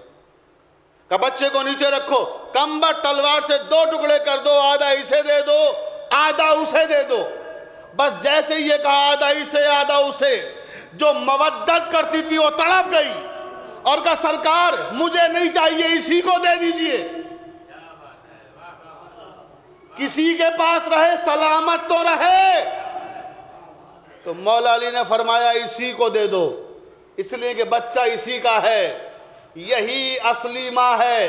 کہا بچے کو نیچے رکھو. قمبر تلوار سے 2 ٹکڑے کر دو، آدھا اسے دے دو آدھا اسے دے دو. بس جیسے یہ کہا آدھا اسے آدھا اسے، جو مودت کرتی تھی وہ تڑپ گئی اور کہا سرکار مجھے نہیں چاہیے، اسی کو دے دیجئے. کسی کے پاس رہے سلامت تو رہے. تو مولا علی نے فرمایا اسی کو دے دو، اس لیے کہ بچہ اسی کا ہے. یہی اصلی ماں ہے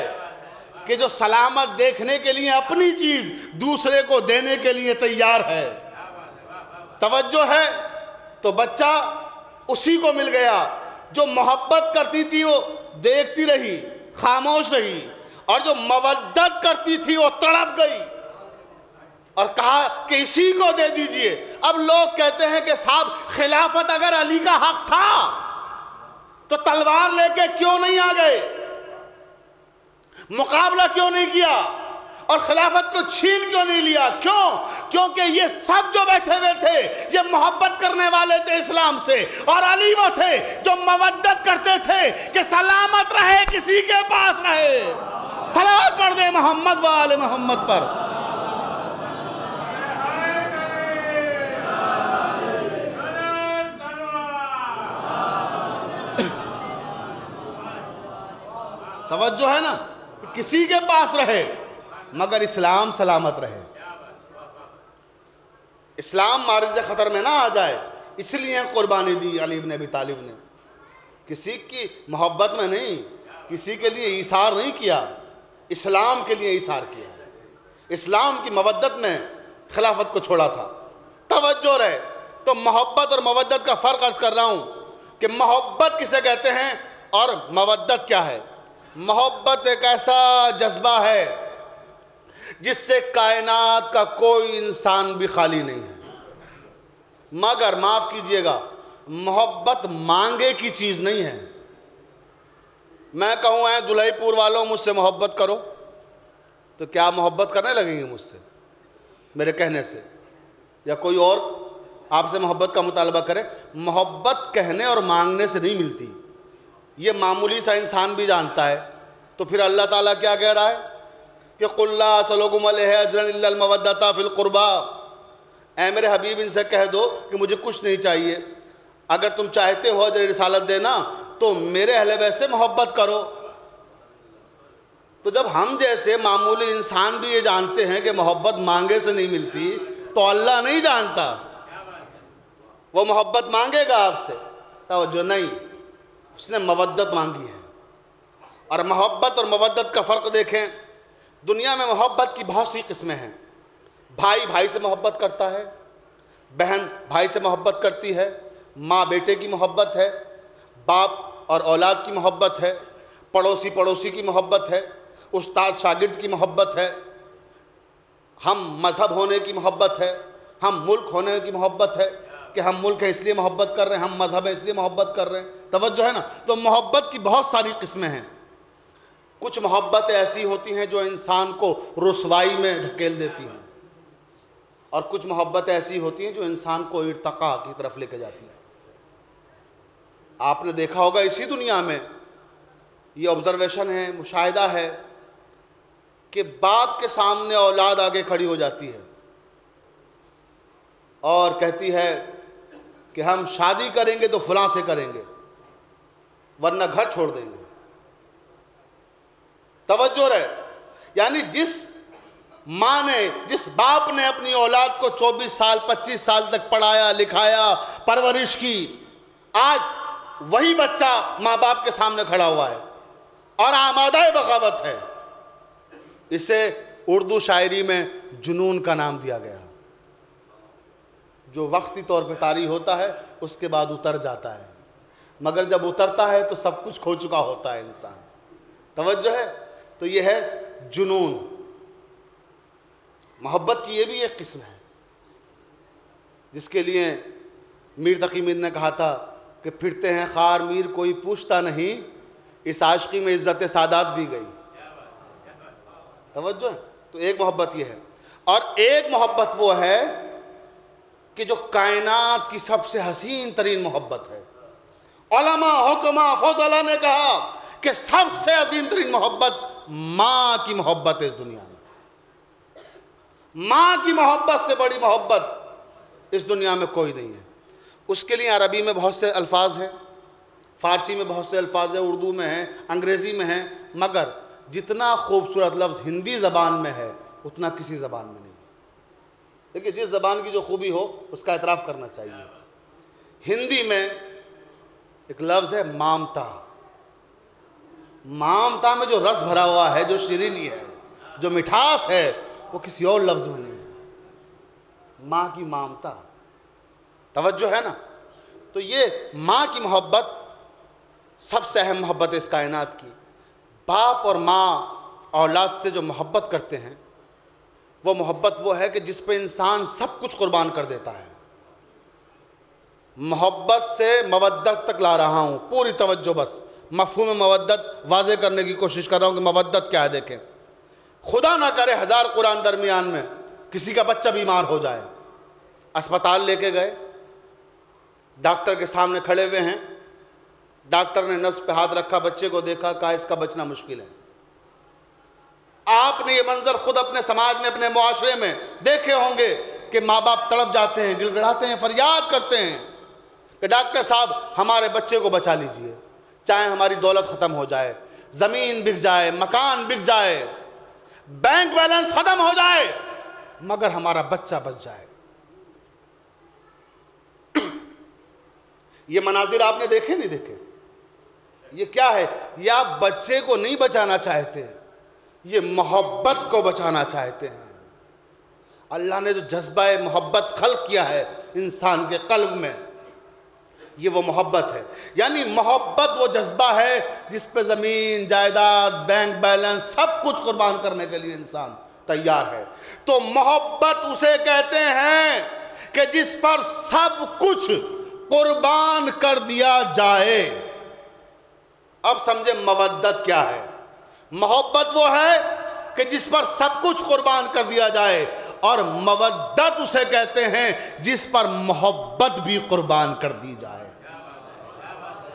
کہ جو سلامت دیکھنے کے لیے اپنی چیز دوسرے کو دینے کے لیے تیار ہے. توجہ ہے؟ تو بچہ اسی کو مل گیا. جو محبت کرتی تھی وہ دیکھتی رہی، خاموش رہی، اور جو مودت کرتی تھی وہ تڑپ گئی اور کہا کہ اسی کو دے دیجئے. اب لوگ کہتے ہیں کہ صاحب خلافت اگر علی کا حق تھا تو تلوار لے کے کیوں نہیں آ گئے؟ مقابلہ کیوں نہیں کیا؟ اور خلافت کو چھین کیوں نہیں لیا؟ کیوں؟ کیونکہ یہ سب جو بیٹھے ہوئے تھے یہ محبت کرنے والے تھے اسلام سے، اور علی وہ تھے جو مودت کرتے تھے کہ سلامت رہے کسی کے پاس رہے. صلوات پڑھ دے محمد و آل محمد پر. توجہ ہے نا, کسی کے پاس رہے مگر اسلام سلامت رہے, اسلام معرض خطر میں نہ آ جائے. اس لیے قربانی دی علی بن ابی طالب نے, کسی کی محبت میں نہیں, کسی کے لیے ایثار نہیں کیا, اسلام کے لیے ایثار کیا, اسلام کی مودت میں خلافت کو چھوڑا تھا. توجہ رہے. تو محبت اور مودت کا فرق عرض کر رہا ہوں کہ محبت کسے کہتے ہیں اور مودت کیا ہے. محبت ایک ایسا جذبہ ہے جس سے کائنات کا کوئی انسان بھی خالی نہیں ہے, مگر معاف کیجئے گا محبت مانگے کی چیز نہیں ہے. میں کہوں اے دلہی پور والوں مجھ سے محبت کرو تو کیا محبت کرنے لگیں گے مجھ سے میرے کہنے سے, یا کوئی اور آپ سے محبت کا مطالبہ کرے؟ محبت کہنے اور مانگنے سے نہیں ملتی, یہ معمولی سا انسان بھی جانتا ہے. تو پھر اللہ تعالیٰ کیا کہہ رہا ہے کہ قُلْ لَا أَسْأَلُكُمْ عَلَيْهِ أَجْرًا إِلَّا الْمَوَدَّةَ فِي الْقُرْبَى. اے میرے حبیب ان سے کہہ دو کہ مجھے کچھ نہیں چاہیے, اگر تم چاہتے ہو اجر رسالت دینا تو میرے اہل بیت سے محبت کرو. تو جب ہم جیسے معمولی انسان بھی یہ جانتے ہیں کہ محبت مانگے سے نہیں ملتی, تو اللہ نہیں جانتا وہ محبت مانگے گا آپ سے؟ توجہ نہیں, اس نے مودت مانگی ہے. اور محبت اور مودت کا فرق دیکھیں. دنیا میں محبت کی بہت سی قسمیں ہیں. بھائی بھائی سے محبت کرتا ہے, بہن بھائی سے محبت کرتی ہے, ماں بیٹے کی محبت ہے, باپ اور اولاد کی محبت ہے, پڑوسی پڑوسی کی محبت ہے, استاد شاگرد کی محبت ہے, ہم مذہب ہونے کی محبت ہے, ہم ملک ہونے کی محبت ہے کہ ہم ملک ہیں اس لیے محبت کر رہے ہیں, ہم مذہب ہیں اس لیے محبت کر رہے ہیں. توجہ ہے نا. تو محبت کی بہت ساری قسمیں ہیں. کچھ محبتیں ایسی ہوتی ہیں جو انسان کو رسوائی میں ڈھکیل دیتی ہیں, اور کچھ محبتیں ایسی ہوتی ہیں جو انسان کو ارتقاء کی طرف لے کے جاتی ہیں. آپ نے دیکھا ہوگا اسی دنیا میں یہ آبزرویشن ہے, مشاہدہ ہے کہ باپ کے سامنے اولاد آگے کھڑی ہو جاتی ہے اور کہتی ہے کہ ہم شادی کریں گے تو فلاں سے کریں گے ورنہ گھر چھوڑ دیں گے. توجہ رہے. یعنی جس ماں نے, جس باپ نے اپنی اولاد کو 24 سال 25 سال تک پڑھایا لکھایا پرورش کی, آج وہی بچہ ماں باپ کے سامنے کھڑا ہوا ہے اور آمادہ بغاوت ہے. اسے اردو شاعری میں جنون کا نام دیا گیا, جو وقتی طور پہ طاری ہوتا ہے اس کے بعد اتر جاتا ہے, مگر جب اترتا ہے تو سب کچھ کھو چکا ہوتا ہے انسان. توجہ ہے. تو یہ ہے جنون. محبت کی یہ بھی ایک قسم ہے جس کے لیے میر تقی میر نے کہا تھا کہ پھرتے ہیں خار میر کوئی پوچھتا نہیں, اس عاشقی میں عزت سادات بھی گئی. توجہ ہے. تو ایک محبت یہ ہے, اور ایک محبت وہ ہے کہ جو کائنات کی سب سے حسین ترین محبت ہے. علماء حکماء فضلاء نے کہا کہ سب سے عظیم ترین محبت ماں کی محبت ہے اس دنیا میں. ماں کی محبت سے بڑی محبت اس دنیا میں کوئی نہیں ہے. اس کے لیے عربی میں بہت سے الفاظ ہیں, فارسی میں بہت سے الفاظ ہیں, اردو میں ہیں, انگریزی میں ہیں, مگر جتنا خوبصورت لفظ ہندی زبان میں ہے اتنا کسی زبان میں نہیں. دیکھیے جس زبان کی جو خوبی ہو اس کا اعتراف کرنا چاہیے. ہندی میں ایک لفظ ہے مامتا. مامتا میں جو رس بھرا ہوا ہے, جو شیرینی ہے, جو مٹھاس ہے, وہ کسی اور لفظ میں نہیں ہے. ماں کی مامتا. توجہ ہے نا. تو یہ ماں کی محبت سب سے اہم محبت ہے اس کائنات کی. باپ اور ماں اولاد سے جو محبت کرتے ہیں وہ محبت وہ ہے کہ جس پہ انسان سب کچھ قربان کر دیتا ہے. محبت سے مودت تک لا رہا ہوں, پوری توجہ, بس مفہوم مودت واضح کرنے کی کوشش کر رہا ہوں کہ مودت کیا ہے. دیکھیں, خدا نہ کرے 1000 قرآن درمیان میں کسی کا بچہ بیمار ہو جائے, اسپتال لے کے گئے, ڈاکٹر کے سامنے کھڑے ہوئے ہیں, ڈاکٹر نے نبض پہ ہاتھ رکھا, بچے کو دیکھا, کہا اس کا بچنا مشکل ہے. آپ نے یہ منظر خود اپنے سماج میں, اپنے معاشرے میں دیکھے ہوں گے کہ ماں باپ تڑپ جاتے ہیں, گڑ گڑاتے ہیں, فریاد کرتے ہیں کہ ڈاکٹر صاحب ہمارے بچے کو بچا لیجئے, چاہے ہماری دولت ختم ہو جائے. زمین بک جائے، مکان بک جائے، بینک بیلنس ختم ہو جائے، مگر ہمارا بچہ بچ جائے۔ یہ مناظر آپ نے دیکھے نہیں دیکھے؟ یہ کیا ہے؟ یہ آپ بچے کو نہیں بچانا چاہتے، یہ محبت کو بچانا چاہتے ہیں۔ اللہ نے جو جذبہ محبت خلق کیا ہے انسان کے قلب میں، یہ وہ محبت ہے۔ یعنی محبت وہ جذبہ ہے جس پہ زمین، جائیداد، بینک بیلنس سب کچھ قربان کرنے کے لیے انسان تیار ہے۔ تو محبت اسے کہتے ہیں کہ جس پر سب کچھ قربان کر دیا جائے۔ اب سمجھے مودت کیا ہے؟ محبت وہ ہے کہ جس پر سب کچھ قربان کر دیا جائے، اور مودت اسے کہتے ہیں جس پر محبت بھی قربان کر دی جائے۔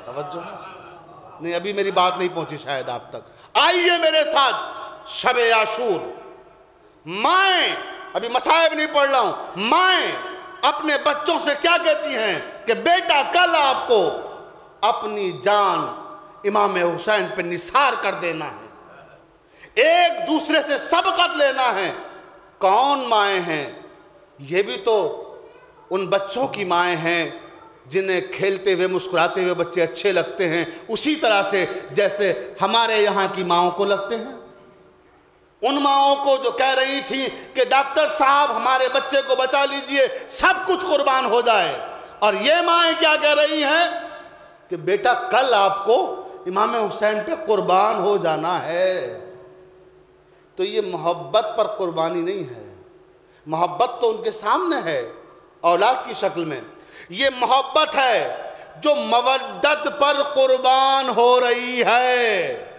توجہ ہے؟ نہیں، ابھی میری بات نہیں پہنچی شاید آپ تک۔ آئیے میرے ساتھ شب عاشور، مائیں، ابھی مصائب نہیں پڑھ رہا ہوں، مائیں اپنے بچوں سے کیا کہتی ہیں کہ بیٹا کل آپ کو اپنی جان امام حسین پہ نثار کر دینا ہے، ایک دوسرے سے سبقت لینا ہے۔ کون مائیں ہیں؟ یہ بھی تو ان بچوں کی مائیں ہیں جنہیں کھیلتے ہوئے مسکراتے ہوئے بچے اچھے لگتے ہیں، اسی طرح سے جیسے ہمارے یہاں کی ماؤں کو لگتے ہیں۔ ان ماؤں کو جو کہہ رہی تھی کہ ڈاکٹر صاحب ہمارے بچے کو بچا لیجئے، سب کچھ قربان ہو جائے، اور یہ مائیں کیا کہہ رہی ہیں کہ بیٹا کل آپ کو امام حسین پہ قربان ہو جانا ہے۔ تو یہ محبت پر قربانی نہیں ہے، محبت تو ان کے سامنے ہے اولاد کی شکل میں۔ یہ محبت ہے جو مودت پر قربان ہو رہی ہے۔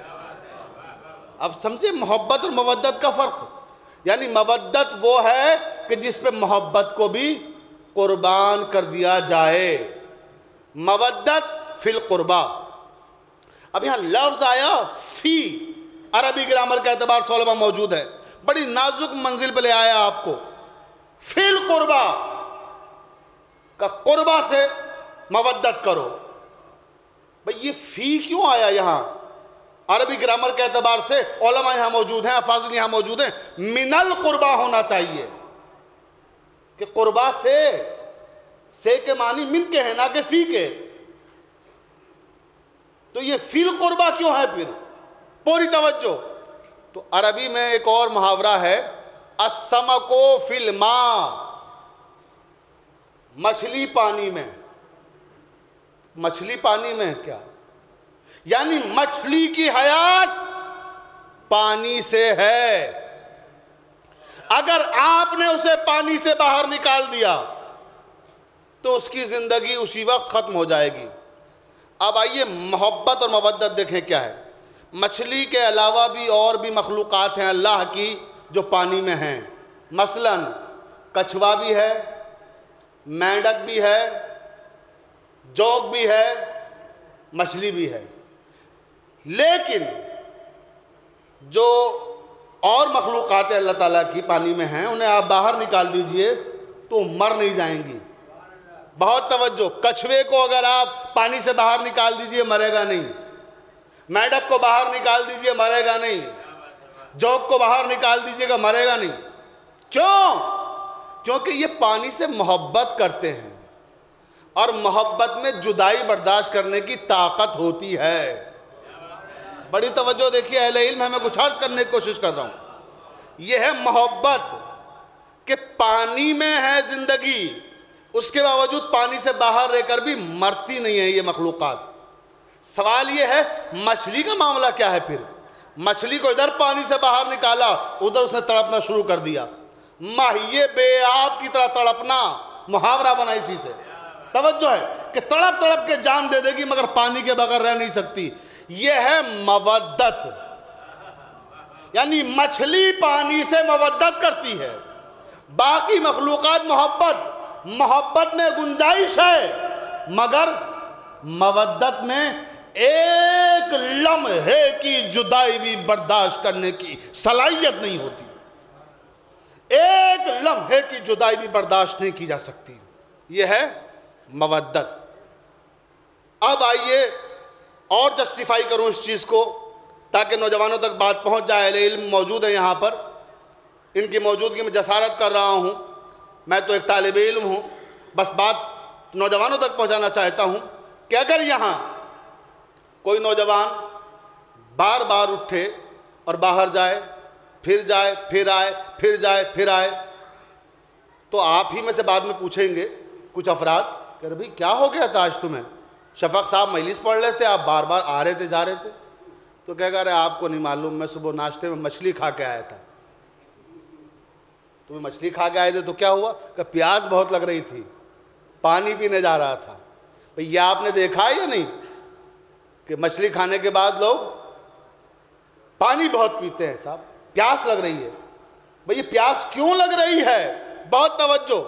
اب سمجھے محبت اور مودت کا فرق؟ یعنی مودت وہ ہے کہ جس پہ محبت کو بھی قربان کر دیا جائے۔ مودت فی القربہ۔ اب یہاں لفظ آیا فی، عربی گرامر کے اعتبار سے علماء موجود ہے، بڑی نازک منزل پہ لے آیا آپ کو۔ فی القربہ کا قربہ سے مودت کرو۔ بھئی یہ فی کیوں آیا یہاں؟ عربی گرامر کے اعتبار سے علماء یہاں موجود ہیں، افاضل یہاں موجود ہیں، من القربہ ہونا چاہیے کہ قربہ سے کے معنی من کے ہیں نہ کہ فی کے۔ تو یہ فی القربہ کیوں ہے پھر؟ پوری توجہ۔ تو عربی میں ایک اور محاورہ ہے، السمک فی الماء، مچھلی پانی میں۔ مچھلی پانی میں کیا؟ یعنی مچھلی کی حیات پانی سے ہے، اگر آپ نے اسے پانی سے باہر نکال دیا تو اس کی زندگی اسی وقت ختم ہو جائے گی۔ اب آئیے محبت اور مودت دیکھیں کیا ہے۔ مچھلی کے علاوہ بھی اور بھی مخلوقات ہیں اللہ کی جو پانی میں ہیں، مثلا کچھوا بھی ہے، مینڈک بھی ہے، جوگ بھی ہے، مچھلی بھی ہے۔ لیکن جو اور مخلوقات اللہ تعالیٰ کی پانی میں ہیں انہیں آپ باہر نکال دیجئے تو مر نہیں جائیں گی۔ بہت توجہ، کچھوے کو اگر آپ پانی سے باہر نکال دیجئے مرے گا نہیں، میڈک کو باہر نکال دیجئے مرے گا نہیں، جوگ کو باہر نکال دیجئے گا مرے گا نہیں۔ کیوں؟ کیونکہ یہ پانی سے محبت کرتے ہیں، اور محبت میں جدائی برداشت کرنے کی طاقت ہوتی ہے۔ بڑی توجہ دیکھیے اہل علم ہے، میں کچھ عرض کرنے کی کوشش کر رہا ہوں۔ یہ ہے محبت کہ پانی میں ہے زندگی، اس کے باوجود پانی سے باہر رہ کر بھی مرتی نہیں ہے یہ مخلوقات۔ سوال یہ ہے مچھلی کا معاملہ کیا ہے پھر؟ مچھلی کو ادھر پانی سے باہر نکالا، ادھر اس نے تڑپنا شروع کر دیا۔ ماہیے بے آب کی طرح تڑپنا، محاورہ بنا اسی سے۔ توجہ ہے کہ تڑپ تڑپ کے جان دے دے گی مگر پانی کے بغیر رہ نہیں سکتی۔ یہ ہے مودت، یعنی مچھلی پانی سے مودت کرتی ہے، باقی مخلوقات محبت میں گنجائش ہے، مگر مودت میں ایک لمحے کی جدائی بھی برداشت کرنے کی صلاحیت نہیں ہوتی، ایک لمحے کی جدائی بھی برداشت نہیں کی جا سکتی۔ یہ ہے مودت۔ اب آئیے اور جسٹیفائی کروں اس چیز کو تاکہ نوجوانوں تک بات پہنچ جائے. اہل علم موجود ہیں یہاں پر, ان کی موجودگی میں جسارت کر رہا ہوں. میں تو ایک طالب علم ہوں, بس بات نوجوانوں تک پہنچانا چاہتا ہوں کہ اگر یہاں کوئی نوجوان بار بار اٹھے اور باہر جائے, پھر آئے, پھر آئے, تو آپ ہی میں سے بعد میں پوچھیں گے کچھ افراد کہ بھئی کیا ہو گیا تھا آج تمہیں؟ شفق صاحب مجلس پڑھ رہے تھے, آپ بار بار آ رہے تھے, جا رہے تھے. تو کہہ گا ارے آپ کو نہیں معلوم, میں صبح ناشتے میں مچھلی کھا کے آیا تھا. تمہیں مچھلی کھا کے آئے تھے تو کیا ہوا؟ کہ پیاس بہت لگ رہی تھی, پانی پینے جا رہا تھا. بھئی یہ آپ نے دیکھا ہے یا نہیں کہ مچھلی کھانے کے بعد لوگ پانی بہت پیتے ہیں؟ صاحب پیاس لگ رہی ہے. بھئی یہ پیاس کیوں لگ رہی ہے؟ بہت توجہ.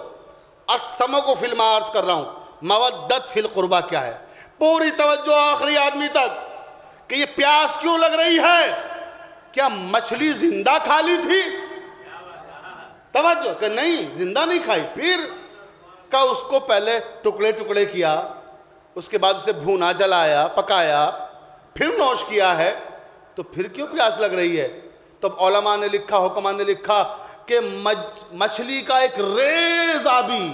السمک فی الماء عرض کر رہا ہوں, مودت فی القربہ کیا ہے؟ پوری توجہ آخری آدمی تک کہ یہ پیاس کیوں لگ رہی ہے. کیا مچھلی زندہ کھا لی تھی؟ توجہ کہ نہیں, زندہ نہیں کھائی. پھر کہ اس کو پہلے ٹکڑے ٹکڑے کیا, اس کے بعد اسے بھونا, جلایا, پکایا, پھر نوش کیا ہے, تو پھر کیوں پیاس لگ رہی ہے؟ تب علماء نے لکھا, حکماء نے لکھا کہ مچھلی کا ایک ریز آبی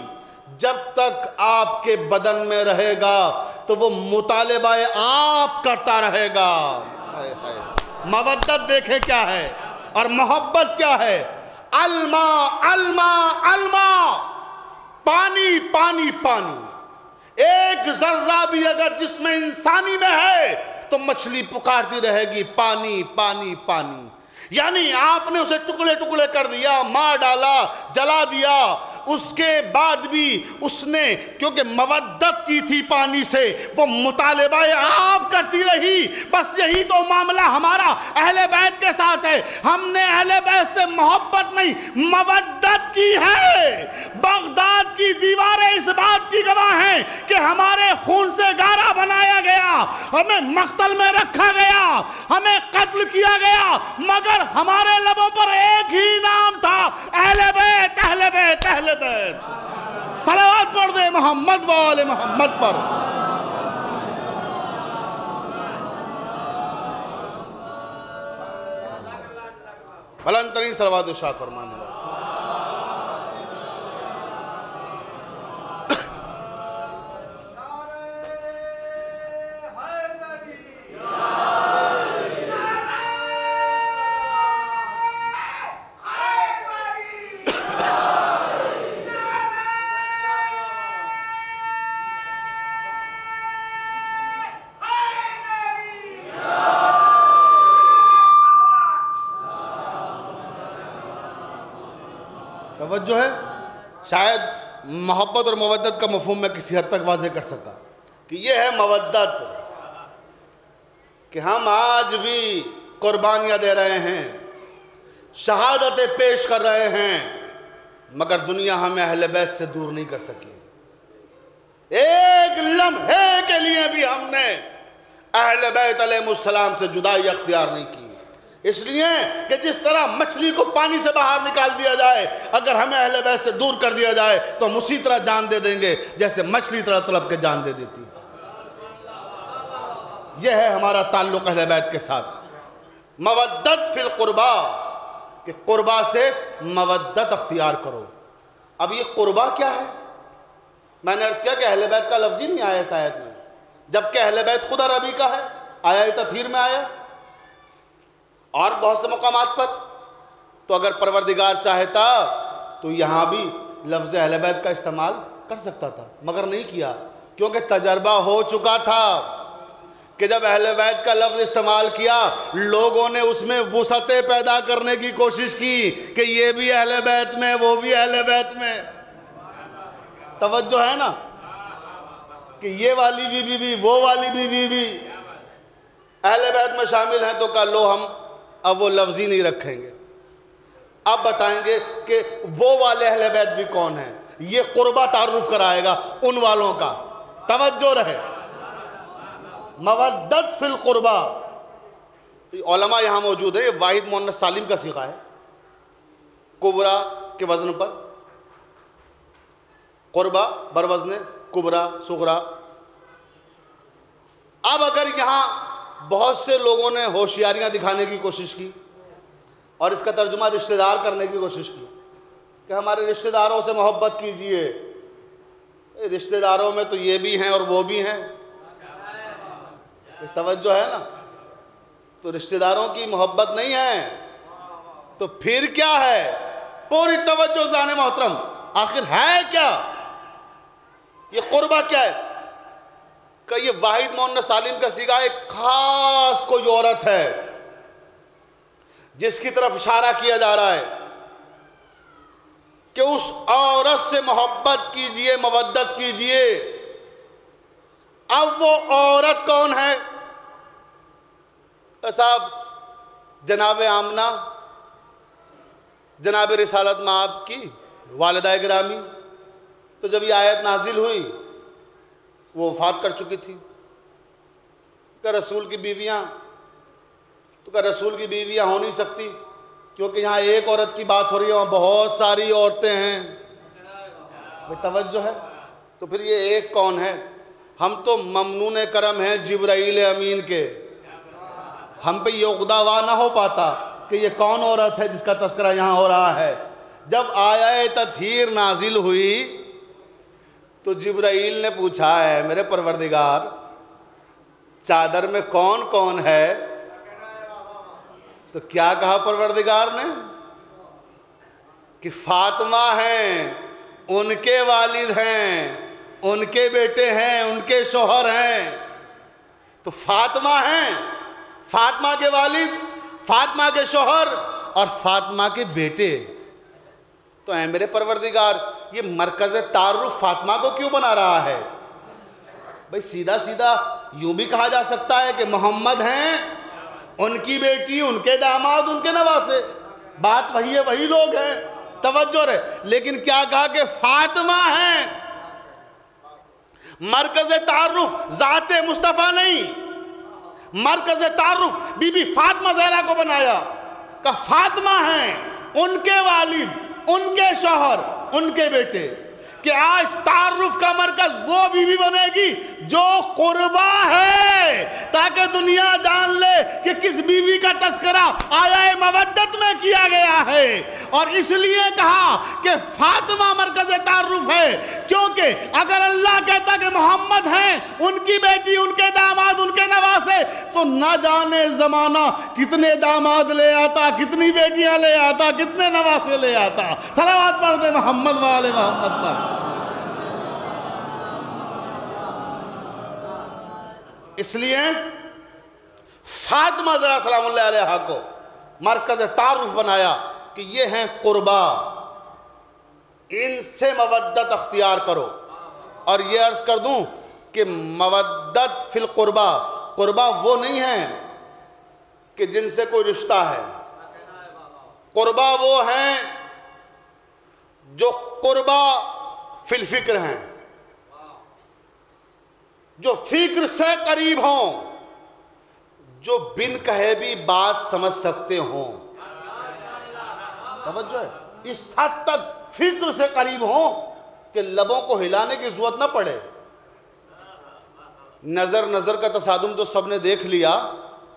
جب تک آپ کے بدن میں رہے گا تو وہ مطالبہ آپ کرتا رہے گا. مودت دیکھیں کیا ہے اور محبت کیا ہے. الماء الماء الماء, پانی پانی پانی. ایک ذرہ بھی اگر جسم انسانی میں ہے تو مچھلی پکارتی رہے گی پانی پانی پانی. یعنی آپ نے اسے ٹکڑے ٹکڑے کر دیا, مار ڈالا, جلا دیا, اس کے بعد بھی اس نے کیونکہ مودت کی تھی پانی سے, وہ مطالبہ آپ کرتی رہی. بس یہی تو معاملہ ہمارا اہل بیت کے ساتھ ہے. ہم نے اہل بیت سے محبت نہیں مودت کی ہے. بغداد کی دیواریں اس بات کی گواہ ہیں کہ ہمارے خون سے گارا بنایا گیا, ہمیں مقتل میں رکھا گیا, ہمیں قتل کیا گیا, مگر ہمارے لبوں پر ایک ہی نام تھا, اہل بیت اہل بیت اہل بیت. صلوات پڑھ دے محمد و آل محمد پر. بلند ترین صلوات ارشاد فرمانے والا. توجہ ہے. شاید محبت اور مودت کا مفہوم میں کسی حد تک واضح کر سکا کہ یہ ہے مودت, کہ ہم آج بھی قربانیاں دے رہے ہیں, شہادتیں پیش کر رہے ہیں, مگر دنیا ہمیں اہل بیت سے دور نہیں کر سکی. ایک لمحے کے لیے بھی ہم نے اہل بیت علیہ السلام سے جدائی اختیار نہیں کی. اس لیے کہ جس طرح مچھلی کو پانی سے باہر نکال دیا جائے, اگر ہمیں اہل بیت سے دور کر دیا جائے تو ہم اسی طرح جان دے دیں گے جیسے مچھلی تڑپ تڑپ کے جان دے دیتی. یہ ہے ہمارا تعلق اہل بیت کے ساتھ. مودت فی القربہ, کہ قربہ سے مودت اختیار کرو. اب یہ قربہ کیا ہے؟ میں نے عرض کیا کہ اہل بیت کا لفظ ہی نہیں آیا اس آیت میں, جبکہ اہل بیت خود عربی کا ہے. آیا تطہیر میں آیا اور بہت سے مقامات پر. تو اگر پروردگار چاہتا تو یہاں بھی لفظ اہل بیت کا استعمال کر سکتا تھا, مگر نہیں کیا, کیونکہ تجربہ ہو چکا تھا کہ جب اہل بیت کا لفظ استعمال کیا لوگوں نے اس میں وسعتیں پیدا کرنے کی کوشش کی کہ یہ بھی اہل بیت میں, وہ بھی اہل بیت میں. توجہ ہے نا, کہ یہ والی بیوی بھی وہ والی بیوی بھی اہل بیت میں شامل ہیں. تو کہا لو ہم اب وہ لفظ ہی نہیں رکھیں گے, اب بتائیں گے کہ وہ والے اہل بیت بھی کون ہیں. یہ قربہ تعارف کرائے گا ان والوں کا. توجہ رہے. مودت فی القربہ, علماء یہاں موجود ہیں. یہ واحد مؤنث سالم کا صیغہ ہے, کبرا کے وزن پر. قربہ بر وزن کبرا صغرا. اب اگر یہاں بہت سے لوگوں نے ہوشیاریاں دکھانے کی کوشش کی اور اس کا ترجمہ رشتہ دار کرنے کی کوشش کی کہ ہمارے رشتہ داروں سے محبت کیجئے. رشتہ داروں میں تو یہ بھی ہیں اور وہ بھی ہیں. توجہ ہے نا؟ تو رشتہ داروں کی محبت نہیں ہے تو پھر کیا ہے؟ پوری توجہ زان محترم، آخر ہے کیا؟ یہ قربہ کیا ہے؟ کہ یہ واحد مؤنث سالم کا صیغہ ایک خاص کوئی عورت ہے جس کی طرف اشارہ کیا جا رہا ہے کہ اس عورت سے محبت کیجئے، مودت کیجئے. اب وہ عورت کون ہے؟ صاحب جناب آمنہ، جناب رسالت مآب کی والدہ گرامی. تو جب یہ آیت نازل ہوئی وہ وفات کر چکی تھی. کہ رسول کی بیویاں، تو کہ رسول کی بیویاں ہو نہیں سکتی کیونکہ یہاں ایک عورت کی بات ہو رہی ہے، وہاں بہت ساری عورتیں ہیں. بھئی توجہ ہے؟ تو پھر یہ ایک کون ہے؟ ہم تو ممنون کرم ہیں جبرائیل امین کے. ہم پہ یہ عقدہ وا نہ ہو پاتا کہ یہ کون عورت ہے جس کا تذکرہ یہاں ہو رہا ہے. جب آیہ تطہیر نازل ہوئی تو جبرائیل نے پوچھا ہے میرے پروردگار چادر میں کون کون ہے؟ تو کیا کہا پروردگار نے؟ کہ فاطمہ ہیں، ان کے والد ہیں، ان کے بیٹے ہیں، ان کے شوہر ہیں. تو فاطمہ ہیں، فاطمہ کے والد، فاطمہ کے شوہر اور فاطمہ کے بیٹے. تو اے میرے پروردگار یہ مرکز تعارف فاطمہ کو کیوں بنا رہا ہے؟ بھئی سیدھا سیدھا یوں بھی کہا جا سکتا ہے کہ محمد ہیں، ان کی بیٹی، ان کے داماد، ان کے نواسے. بات وہی ہے، وہی لوگ ہیں. توجہ رہے. لیکن کیا کہا کہ فاطمہ ہیں. مرکز تعارف ذات مصطفیٰ نہیں، مرکز تعارف بی بی فاطمہ زہرا کو بنایا کہ فاطمہ ہیں، ان کے والد، ان کے شوہر، ان کے بیٹے. کہ آج تعارف کا مرکز وہ بیوی بنے گی جو قربا ہے، تاکہ دنیا جان لے کہ کس بیوی کا تذکرہ آیہ مودت میں کیا گیا ہے. اور اس لیے کہا کہ فاطمہ مرکز تعارف ہے کیونکہ اگر اللہ کہتا کہ محمد ہیں، ان کی بیٹی، ان کے داماد، ان کے نواسے، تو نہ جانے زمانہ کتنے داماد لے آتا، کتنی بیٹیاں لے آتا، کتنے نواسے لے آتا. صلوات پڑھ دے محمد والے محمد پر. اس لیے فاطمہ زہرا سلام اللہ علیہا کو مرکز تعارف بنایا کہ یہ ہیں قربا، ان سے مودت اختیار کرو. اور یہ عرض کر دوں کہ مودت فی القربہ، قربا وہ نہیں ہیں کہ جن سے کوئی رشتہ ہے. قربا وہ ہیں جو قربا فی الفکر ہیں، جو فکر سے قریب ہوں، جو بن کہے بھی بات سمجھ سکتے ہوں. توجہ ہے؟ اس حد تک فکر سے قریب ہوں کہ لبوں کو ہلانے کی ضرورت نہ پڑے. نظر کا تصادم تو سب نے دیکھ لیا،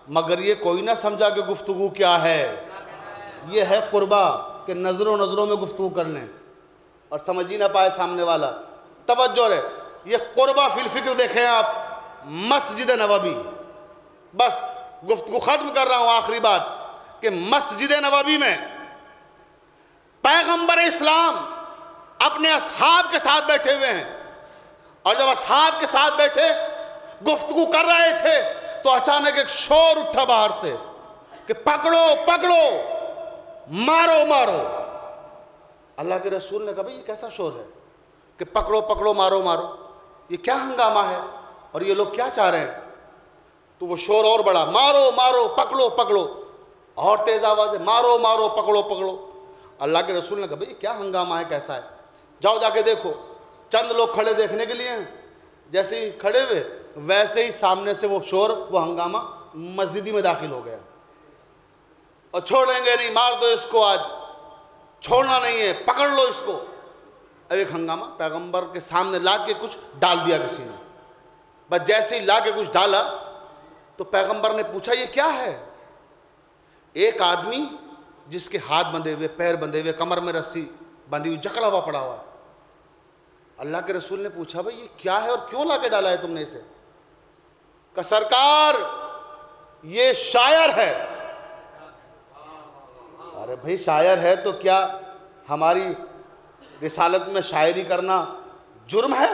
مگر یہ کوئی نہ سمجھا کہ گفتگو کیا ہے. یہ ہے قربا کہ نظروں میں گفتگو کر لیں اور سمجھ ہی نہ پائے سامنے والا. توجہ رہے. یہ قربہ فی الفکر دیکھیں آپ. مسجد نبوی، بس گفتگو ختم کر رہا ہوں، آخری بات کہ مسجد نبوی میں پیغمبر اسلام اپنے اصحاب کے ساتھ بیٹھے ہوئے ہیں، اور جب اصحاب کے ساتھ بیٹھے گفتگو کر رہے تھے تو اچانک ایک شور اٹھا باہر سے کہ پکڑو پکڑو، مارو مارو. اللہ کے رسول نے کہا بھئی یہ کیسا شور ہے کہ پکڑو پکڑو مارو مارو؟ یہ کیا ہنگامہ ہے اور یہ لوگ کیا چاہ رہے ہیں؟ تو وہ شور اور بڑا، مارو مارو پکڑو پکڑو، اور تیز آواز ہے، مارو مارو پکڑو پکڑو. اللہ کے رسول نے کہا بھئی کیا ہنگامہ ہے، کیسا ہے؟ جاؤ جا کے دیکھو. چند لوگ کھڑے دیکھنے کے لیے ہیں، جیسے ہی کھڑے ہوئے ویسے ہی سامنے سے وہ شور، وہ ہنگامہ مسجدی میں داخل ہو گیا. اور چھوڑیں گے نہیں، مار دو اس کو، آج چھوڑنا نہیں ہے، پکڑ لو اس کو. اب ایک ہنگامہ پیغمبر کے سامنے لا کے کچھ ڈال دیا کسی نے. بس جیسے ہی لا کے کچھ ڈالا تو پیغمبر نے پوچھا یہ کیا ہے؟ ایک آدمی جس کے ہاتھ بندھے ہوئے، پیر بندھے ہوئے، کمر میں رسی بندھی ہوئی، جکڑا ہوا پڑا ہوا ہے۔ اللہ کے رسول نے پوچھا بھائی یہ کیا ہے اور کیوں لا کے ڈالا ہے تم نے اسے؟ کہ سرکار یہ شاعر ہے۔ ارے بھائی شاعر ہے تو کیا ہماری رسالت میں شاعری کرنا جرم ہے؟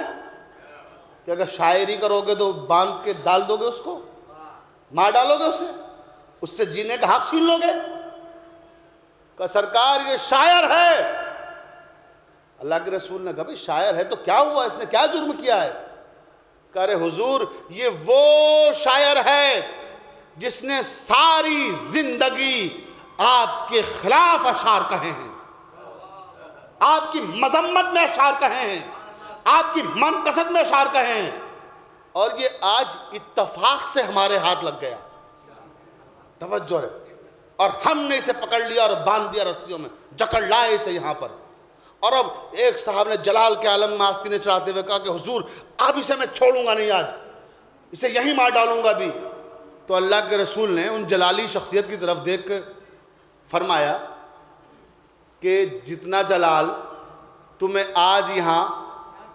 کہ اگر شاعری کرو گے تو باندھ کے ڈال دو گے، اس کو مار ڈالو گے، اسے اس سے جینے کا حق چھین لو گے؟ کہ سرکار یہ شاعر ہے۔ اللہ کے رسول نے کہا بھائی شاعر ہے تو کیا ہوا، اس نے کیا جرم کیا ہے؟ کہ ارے حضور یہ وہ شاعر ہے جس نے ساری زندگی آپ کے خلاف اشعار کہے ہیں، آپ کی مذمت میں اشعار کہے ہیں، آپ کی منقصد میں اشعار کہے ہیں، اور یہ آج اتفاق سے ہمارے ہاتھ لگ گیا۔ توجہ ہے، اور ہم نے اسے پکڑ لیا اور باندھ دیا رسیوں میں، جکڑ لائے اسے یہاں پر۔ اور اب ایک صاحب نے جلال کے عالم میں آستینیں چڑھاتے ہوئے کہا کہ حضور اب اسے میں چھوڑوں گا نہیں، آج اسے یہیں مار ڈالوں گا بھی۔ تو اللہ کے رسول نے ان جلالی شخصیت کی طرف دیکھ کے فرمایا کہ جتنا جلال تمہیں آج یہاں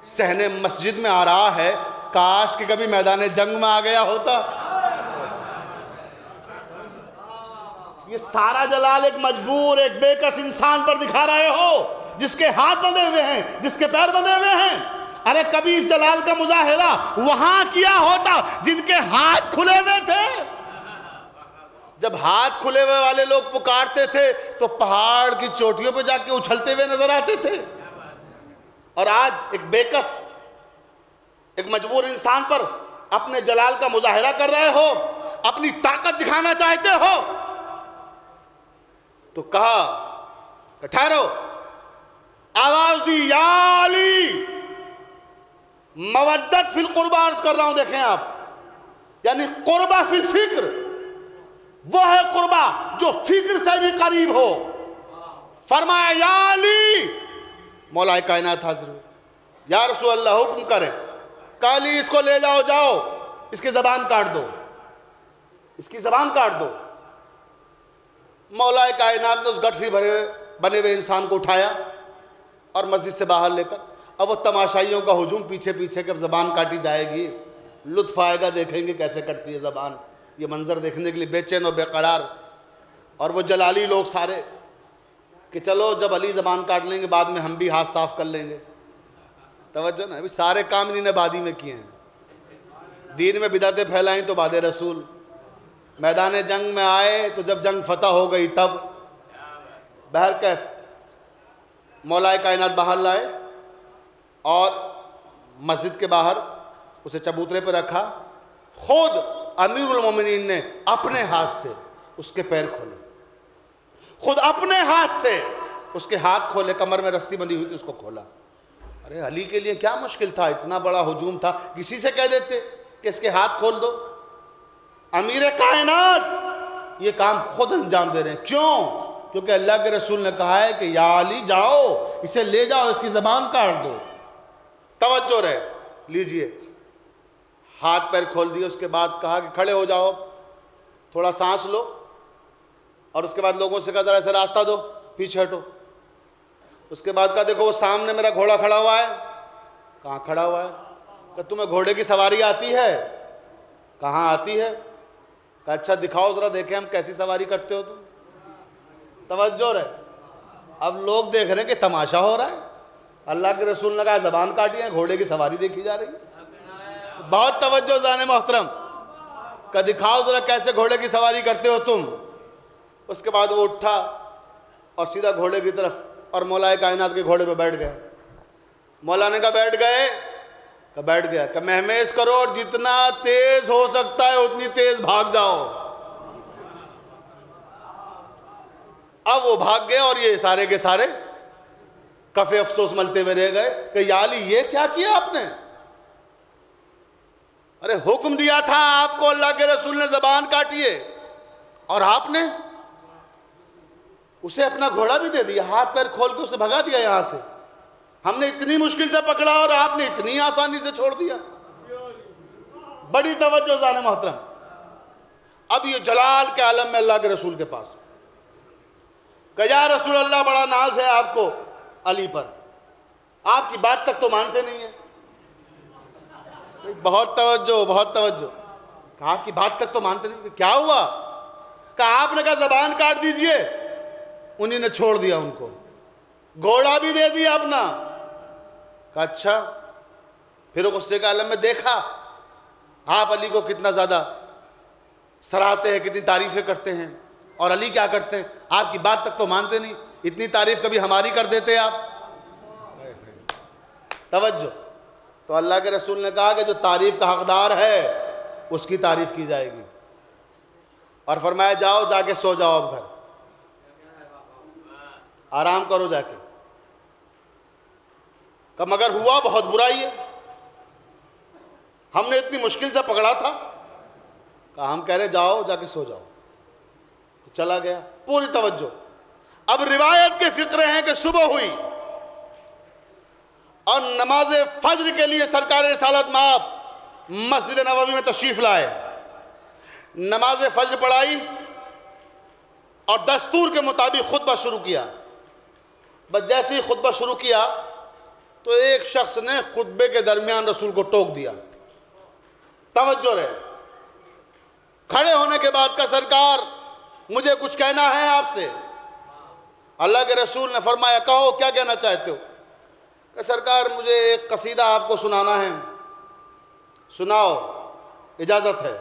صحن مسجد میں آ رہا ہے، کاش کہ کبھی میدان جنگ میں آ گیا ہوتا۔ یہ سارا جلال ایک مجبور، ایک بے کس انسان پر دکھا رہے ہو جس کے ہاتھ بندھے ہوئے ہیں، جس کے پیر بندھے ہوئے ہیں۔ ارے کبھی اس جلال کا مظاہرہ وہاں کیا ہوتا جن کے ہاتھ کھلے ہوئے تھے۔ جب ہاتھ کھلے ہوئے والے لوگ پکارتے تھے تو پہاڑ کی چوٹیوں پہ جا کے اچھلتے ہوئے نظر آتے تھے، اور آج ایک بے کس، ایک مجبور انسان پر اپنے جلال کا مظاہرہ کر رہے ہو، اپنی طاقت دکھانا چاہتے ہو۔ تو کہا کہ ٹھہرو، آواز دی یا علی، مودت فی القربہ عرض کر رہا ہوں، دیکھیں آپ، یعنی قربہ فی الفکر، وہ ہے قربہ جو فکر سے بھی قریب ہو۔ فرمایا یا علی، مولا کائنات حاضر ہوئے، یا رسول اللہ حکم کریں، کہ علی اس کو لے جاؤ، جاؤ اس کی زبان کاٹ دو، اس کی زبان کاٹ دو۔ مولا کائنات نے اس گٹھری بنے ہوئے انسان کو اٹھایا اور مسجد سے باہر لے کر، اب وہ تماشائیوں کا ہجوم پیچھے پیچھے کہ اب زبان کاٹی جائے گی، لطف آئے گا، دیکھیں گے کیسے کٹتی ہے زبان، یہ منظر دیکھنے کے لیے بے چین و بے قرار۔ اور وہ جلالی لوگ سارے کہ چلو جب علی زبان کاٹ لیں گے بعد میں ہم بھی ہاتھ صاف کر لیں گے۔ توجہ نا، ابھی سارے کام انہی نے بادی میں کیے ہیں، دین میں بدعتیں پھیلائیں تو بعد رسول، میدان جنگ میں آئے تو جب جنگ فتح ہو گئی تب۔ بہرکیف مولا کائنات باہر لائے اور مسجد کے باہر اسے چبوترے پہ رکھا، خود امیر المومنین نے اپنے ہاتھ سے اس کے پیر کھولے، خود اپنے ہاتھ سے اس کے ہاتھ کھولے، کمر میں رسی بندھی ہوئی تھی اس کو کھولا۔ ارے علی کے لیے کیا مشکل تھا، اتنا بڑا ہجوم تھا، کسی سے کہہ دیتے کہ اس کے ہاتھ کھول دو۔ امیر کائنات یہ کام خود انجام دے رہے ہیں، کیوں؟ کیونکہ اللہ کے رسول نے کہا ہے کہ یا علی جاؤ اسے لے جاؤ، اس کی زبان کاٹ دو۔ توجہ رہے، لیجئے، ہاتھ پیر کھول دیے، اس کے بعد کہا کہ کھڑے ہو جاؤ، تھوڑا سانس لو، اور اس کے بعد لوگوں سے کہا ذرا ایسے راستہ دو، پیچھے ہٹو۔ اس کے بعد کہا دیکھو وہ سامنے میرا گھوڑا کھڑا ہوا ہے۔ کہاں کھڑا ہوا ہے؟ کہ تمہیں گھوڑے کی سواری آتی ہے؟ کہاں آتی ہے؟ کہ اچھا دکھاؤ ذرا دیکھیں ہم کیسی سواری کرتے ہو تم۔ توجہ رہے، اب لوگ دیکھ رہے ہیں کہ تماشا ہو رہا ہے، اللہ کے رسول نے کہا زبان کاٹی ہے، گھوڑے کی سواری دیکھی جا رہی ہے۔ بہت توجہ زان محترم، کہ دکھاؤ ذرا کیسے گھوڑے کی سواری کرتے ہو تم۔ اس کے بعد وہ اٹھا اور سیدھا گھوڑے کی طرف، اور مولا کائنات کے گھوڑے پہ بیٹھ گیا۔ مولا نے کہا بیٹھ گئے؟ کہ بیٹھ گیا۔ کہ مہمیز کرو اور جتنا تیز ہو سکتا ہے اتنی تیز بھاگ جاؤ۔ اب وہ بھاگ گئے اور یہ سارے کے سارے کفے افسوس ملتے ہوئے رہ گئے کہ یا علی یہ کیا کیا آپ نے؟ ارے حکم دیا تھا آپ کو اللہ کے رسول نے زبان کاٹیے، اور آپ نے اسے اپنا گھوڑا بھی دے دیا، ہاتھ پیر کھول کے اسے بھگا دیا یہاں سے۔ ہم نے اتنی مشکل سے پکڑا اور آپ نے اتنی آسانی سے چھوڑ دیا۔ بڑی توجہ زان محترم، اب یہ جلال کے عالم میں اللہ کے رسول کے پاس کہ یا رسول اللہ بڑا ناز ہے آپ کو علی پر، آپ کی بات تک تو مانتے نہیں ہیں. بہت توجہ، بہت توجہ. کہا آپ کی بات تک تو مانتے نہیں. کیا ہوا؟ کہا آپ نے کہا زبان کاٹ دیجئے. انہی نے چھوڑ دیا ان کو، گھوڑا بھی دے دیا اپنا. کہا اچھا. پھر غصے کے عالم میں دیکھا آپ علی کو کتنا زیادہ سراہتے ہیں، کتنی تعریفیں کرتے ہیں. اور علی کیا کرتے ہیں؟ آپ کی بات تک تو مانتے نہیں، اتنی تعریف کبھی ہماری کر دیتے آپ. توجہ. تو اللہ کے رسول نے کہا کہ جو تعریف کا حقدار ہے اس کی تعریف کی جائے گی. اور فرمایا جاؤ جا کے سو جاؤ، اب گھر آرام کرو جا کے. کہ مگر ہوا بہت برائی ہے، ہم نے اتنی مشکل سے پکڑا تھا. کہا ہم کہہ رہے جاؤ جا کے سو جاؤ. تو چلا گیا. پوری توجہ. اب روایت کے فقرے ہیں کہ صبح ہوئی اور نماز فجر کے لیے سرکار رسالت مآب مسجد نبوی میں تشریف لائے. نماز فجر پڑھائی اور دستور کے مطابق خطبہ شروع کیا. بس جیسے ہی خطبہ شروع کیا تو ایک شخص نے خطبے کے درمیان رسول کو ٹوک دیا. توجہ رہے. کھڑے ہونے کے بعد کا سرکار مجھے کچھ کہنا ہے آپ سے. اللہ کے رسول نے فرمایا کہو کیا کہنا چاہتے ہو؟ کہ سرکار مجھے ایک قصیدہ آپ کو سنانا ہے. سناؤ، اجازت ہے.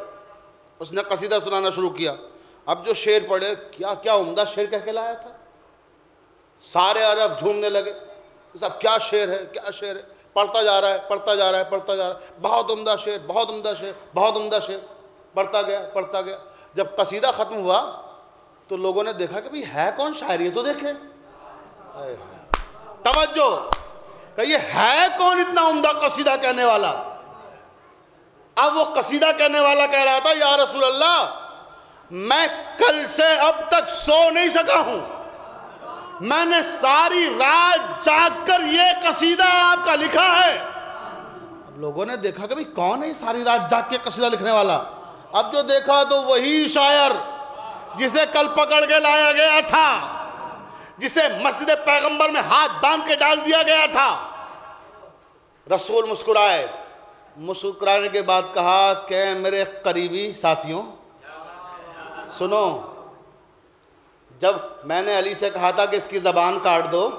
اس نے قصیدہ سنانا شروع کیا. اب جو شعر پڑھے، کیا عمدہ شعر کہہ کے لایا تھا. سارے عرب جھومنے لگے. صاحب کیا شعر ہے، کیا شعر ہے. پڑھتا جا رہا ہے، پڑھتا جا رہا ہے، پڑھتا جا رہا ہے. بہت عمدہ شعر، بہت عمدہ شعر، بہت عمدہ شعر. پڑھتا گیا، پڑھتا گیا. جب قصیدہ ختم ہوا تو لوگوں نے دیکھا کہ بھئی ہے کون شاعر، یہ تو دیکھیں. توجہ کہ یہ ہے کون اتنا عمدہ قصیدہ کہنے والا. اب وہ قصیدہ کہنے والا کہہ رہا تھا یا رسول اللہ میں کل سے اب تک سو نہیں سکا ہوں، میں نے ساری رات جاگ کر یہ قصیدہ آپ کا لکھا ہے. اب لوگوں نے دیکھا کہ بھئی کون ہے یہ ساری رات جاگ کے قصیدہ لکھنے والا. اب جو دیکھا تو وہی شاعر جسے کل پکڑ کے لایا گیا تھا، جسے مسجد پیغمبر میں ہاتھ باندھ کے ڈال دیا گیا تھا. رسول مسکرائے. مسکرانے کے بعد کہا کہ میرے قریبی ساتھیوں سنو، جب میں نے علی سے کہا تھا کہ اس کی زبان کاٹ دو،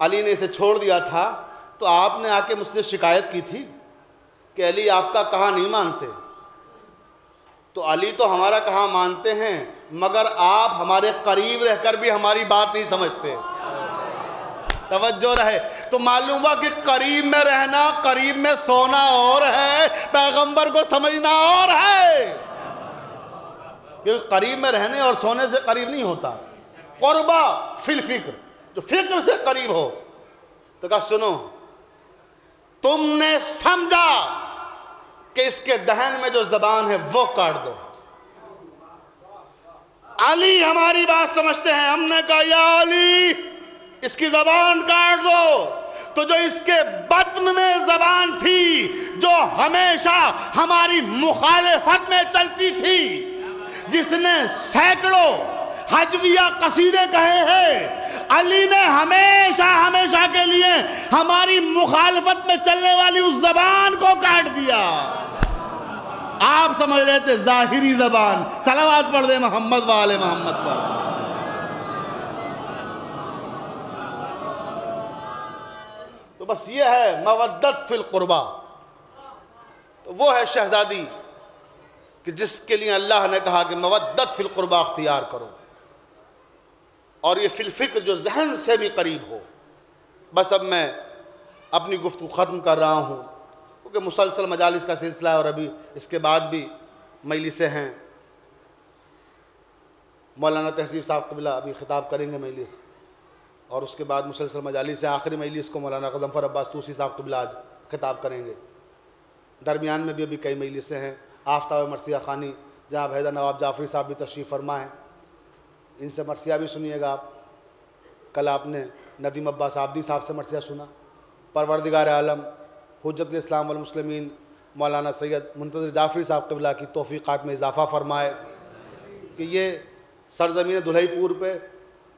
علی نے اسے چھوڑ دیا تھا، تو آپ نے آ کے مجھ سے شکایت کی تھی کہ علی آپ کا کہا نہیں مانتے. تو علی تو ہمارا کہا مانتے ہیں مگر آپ ہمارے قریب رہ کر بھی ہماری بات نہیں سمجھتے. توجہ رہے. تو معلوم ہوا کہ قریب میں رہنا، قریب میں سونا اور ہے، پیغمبر کو سمجھنا اور ہے. کیونکہ قریب میں رہنے اور سونے سے قریب نہیں ہوتا. قربا فی الفکر، جو فکر سے قریب ہو. تو کہا سنو، تم نے سمجھا کہ اس کے دہن میں جو زبان ہے وہ کاٹ دو. علی ہماری بات سمجھتے ہیں. ہم نے کہا یا علی اس کی زبان کاٹ دو. تو جو اس کے بطن میں زبان تھی، جو ہمیشہ ہماری مخالفت میں چلتی تھی، جس نے سینکڑوں حجویہ قصیدے کہے ہیں، علی نے ہمیشہ کے لیے ہماری مخالفت میں چلنے والی اس زبان کو کاٹ دیا. آپ سمجھ رہے تھے ظاہری زبان. صلوات پڑھ دے محمد وآل محمد پر. تو بس یہ ہے مودت فی القربہ. تو وہ ہے شہزادی کہ جس کے لیے اللہ نے کہا کہ مودت فی القربہ اختیار کرو، اور یہ فی الفکر جو ذہن سے بھی قریب ہو. بس اب میں اپنی گفتگو ختم کر رہا ہوں کیونکہ مسلسل مجالس کا سلسلہ ہے اور ابھی اس کے بعد بھی مجلسیں ہیں. مولانا تہذیب صاحب قبلہ ابھی خطاب کریں گے مجلس، اور اس کے بعد مسلسل مجالس ہے. آخری مجلس کو مولانا غضنفر عباس طوسی صاحب قبلہ آج خطاب کریں گے. درمیان میں بھی ابھی کئی مجلسیں ہیں. آفتاب مرثیہ خوانی جناب حیدر نواب جعفری صاحب بھی تشریف فرما ہیں، ان سے مرثیہ بھی سنیے گا آپ. کل آپ نے ندیم عباس عابدی صاحب سے مرثیہ سنا. پروردگار عالم حجت الاسلام والمسلمین مولانا سید منتظر جعفری صاحب قبلہ کی توفیقات میں اضافہ فرمائے کہ یہ سرزمین دلہی پور پہ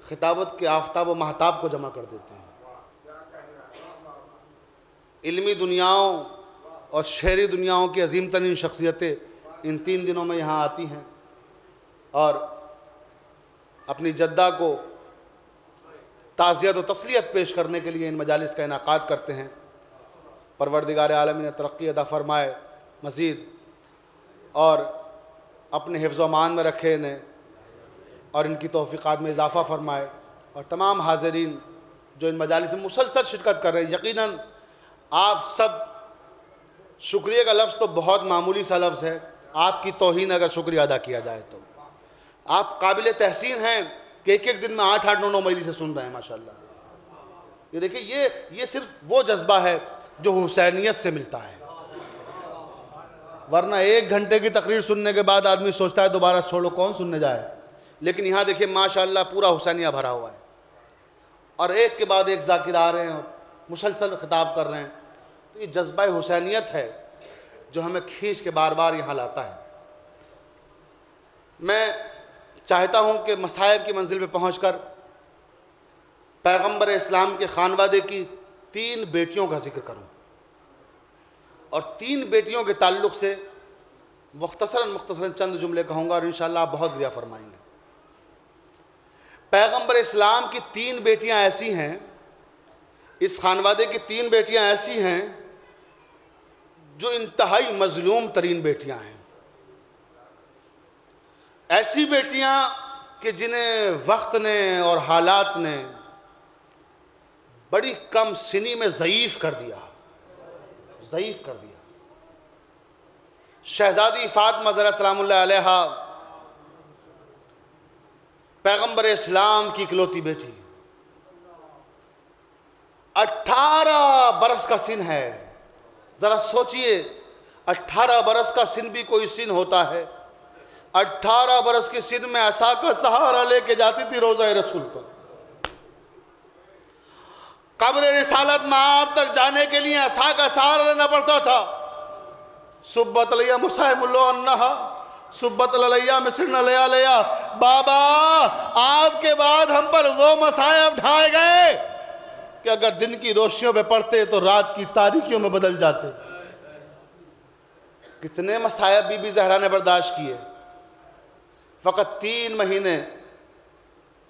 خطابت کے آفتاب و مہتاب کو جمع کر دیتے ہیں۔ علمی دنیاؤں اور شہری دنیاؤں کی عظیم ترین شخصیتیں ان 3 دنوں میں یہاں آتی ہیں اور اپنی جدہ کو تعزیت و تسلیت پیش کرنے کے لیے ان مجالس کا انعقاد کرتے ہیں۔ پروردگار عالمین نے ترقی عطا فرمائے مزید اور اپنے حفظ و امان میں رکھے انہیں اور ان کی توفیقات میں اضافہ فرمائے، اور تمام حاضرین جو ان مجالس میں مسلسل شرکت کر رہے ہیں۔ یقیناً آپ سب، شکریہ کا لفظ تو بہت معمولی سا لفظ ہے، آپ کی توہین اگر شکریہ ادا کیا جائے تو آپ قابل تحسین ہیں کہ ایک دن میں 8 9 مجلسیں سن رہے ہیں ماشاءاللہ۔ یہ دیکھیں، یہ صرف وہ جذبہ ہے جو حسینیت سے ملتا ہے، ورنہ 1 گھنٹے کی تقریر سننے کے بعد آدمی سوچتا ہے دوبارہ چھوڑو کون سننے جائے، لیکن یہاں دیکھیں ماشاءاللہ پورا حسینیہ بھرا ہوا ہے، اور ایک کے بعد ایک ذاکر آ رہے ہیں اور مسلسل خطاب کر رہے ہیں۔ تو یہ جذبہ حسینیت ہے جو ہمیں کھینچ کے بار بار یہاں لاتا ہے۔ میں چاہتا ہوں کہ مصائب کی منزل پہ پہنچ کر پیغمبر اسلام کے خانوادے کی 3 بیٹیوں کا ذکر کروں، اور 3 بیٹیوں کے تعلق سے مختصراً چند جملے کہوں گا اور انشاءاللہ آپ بہت گریہ فرمائیں گے۔ پیغمبر اسلام کی 3 بیٹیاں ایسی ہیں، اس خانوادے کی 3 بیٹیاں ایسی ہیں جو انتہائی مظلوم ترین بیٹیاں ہیں، ایسی بیٹیاں کہ جنہیں وقت نے اور حالات نے بڑی کم سنی میں ضعیف کر دیا۔ شہزادی فاطمہ زہرا سلام اللہ علیہا پیغمبر اسلام کی اکلوتی بیٹی، 18 برس کا سن ہے۔ ذرا سوچئے، 18 برس کا سن بھی کوئی سن ہوتا ہے؟ 18 برس کے سن میں عصا کا سہارا لے کے جاتی تھی روضہ رسول پر، قبر رسالت مآب تک جانے کے لیے عصا کا سہارا لینا پڑتا تھا۔ صبت علیہ مصائب اللہ انہا صبت علیہ مسرن علیہ، بابا آپ کے بعد ہم پر وہ مصائب ڈھائے گئے کہ اگر دن کی روشنیوں پہ پڑھتے تو رات کی تاریکیوں میں بدل جاتے۔ کتنے مصائب بی بی زہرا نے برداشت کیے، فقط 3 مہینے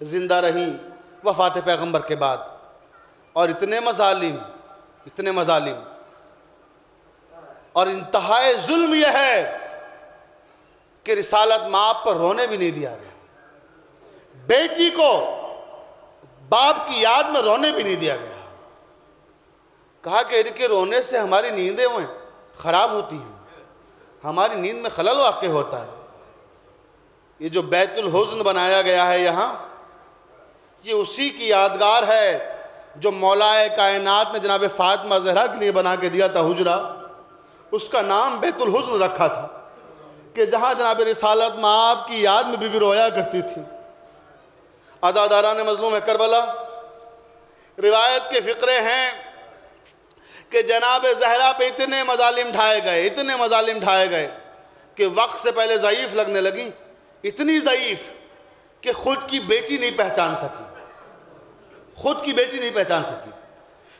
زندہ رہیں وفات پیغمبر کے بعد، اور اتنے مظالم اور انتہائی ظلم یہ ہے کہ رسالت مآب پر رونے بھی نہیں دیا گیا، بیٹی کو باپ کی یاد میں رونے بھی نہیں دیا گیا۔ کہا کہ ان کے رونے سے ہماری نیندیں خراب ہوتی ہیں، ہماری نیند میں خلل واقع ہوتا ہے۔ یہ جو بیت الحزن بنایا گیا ہے یہاں، یہ اسی کی یادگار ہے جو مولائے کائنات نے جناب فاطمہ زہرا کے لیے بنا کے دیا تھا حجرہ۔ اس کا نام بیت الحزن رکھا تھا کہ جہاں جناب رسالت مآب کی یاد میں بی بی رویا کرتی تھی۔ عزاداران مظلوم کربلا، روایت کے فقرے ہیں کہ جناب زہرا پہ اتنے مظالم ڈھائے گئے کہ وقت سے پہلے ضعیف لگنے لگیں، اتنی ضعیف کہ خود کی بیٹی نہیں پہچان سکی۔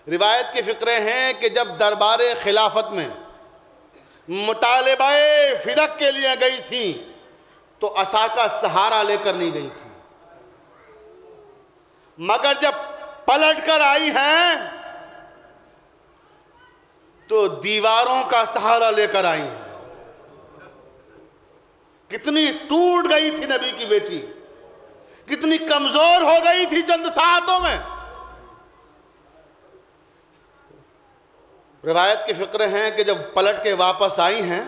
روایت کے فقرے ہیں کہ جب دربار خلافت میں مطالبہ فدق کے لیے گئی تھیں تو عصا کا سہارا لے کر نہیں گئی تھیں، مگر جب پلٹ کر آئی ہیں تو دیواروں کا سہارا لے کر آئی ہیں۔ کتنی ٹوٹ گئی تھی نبی کی بیٹی، کتنی کمزور ہو گئی تھی چند ساعتوں میں۔ روایت کے فقرے ہیں کہ جب پلٹ کے واپس آئی ہیں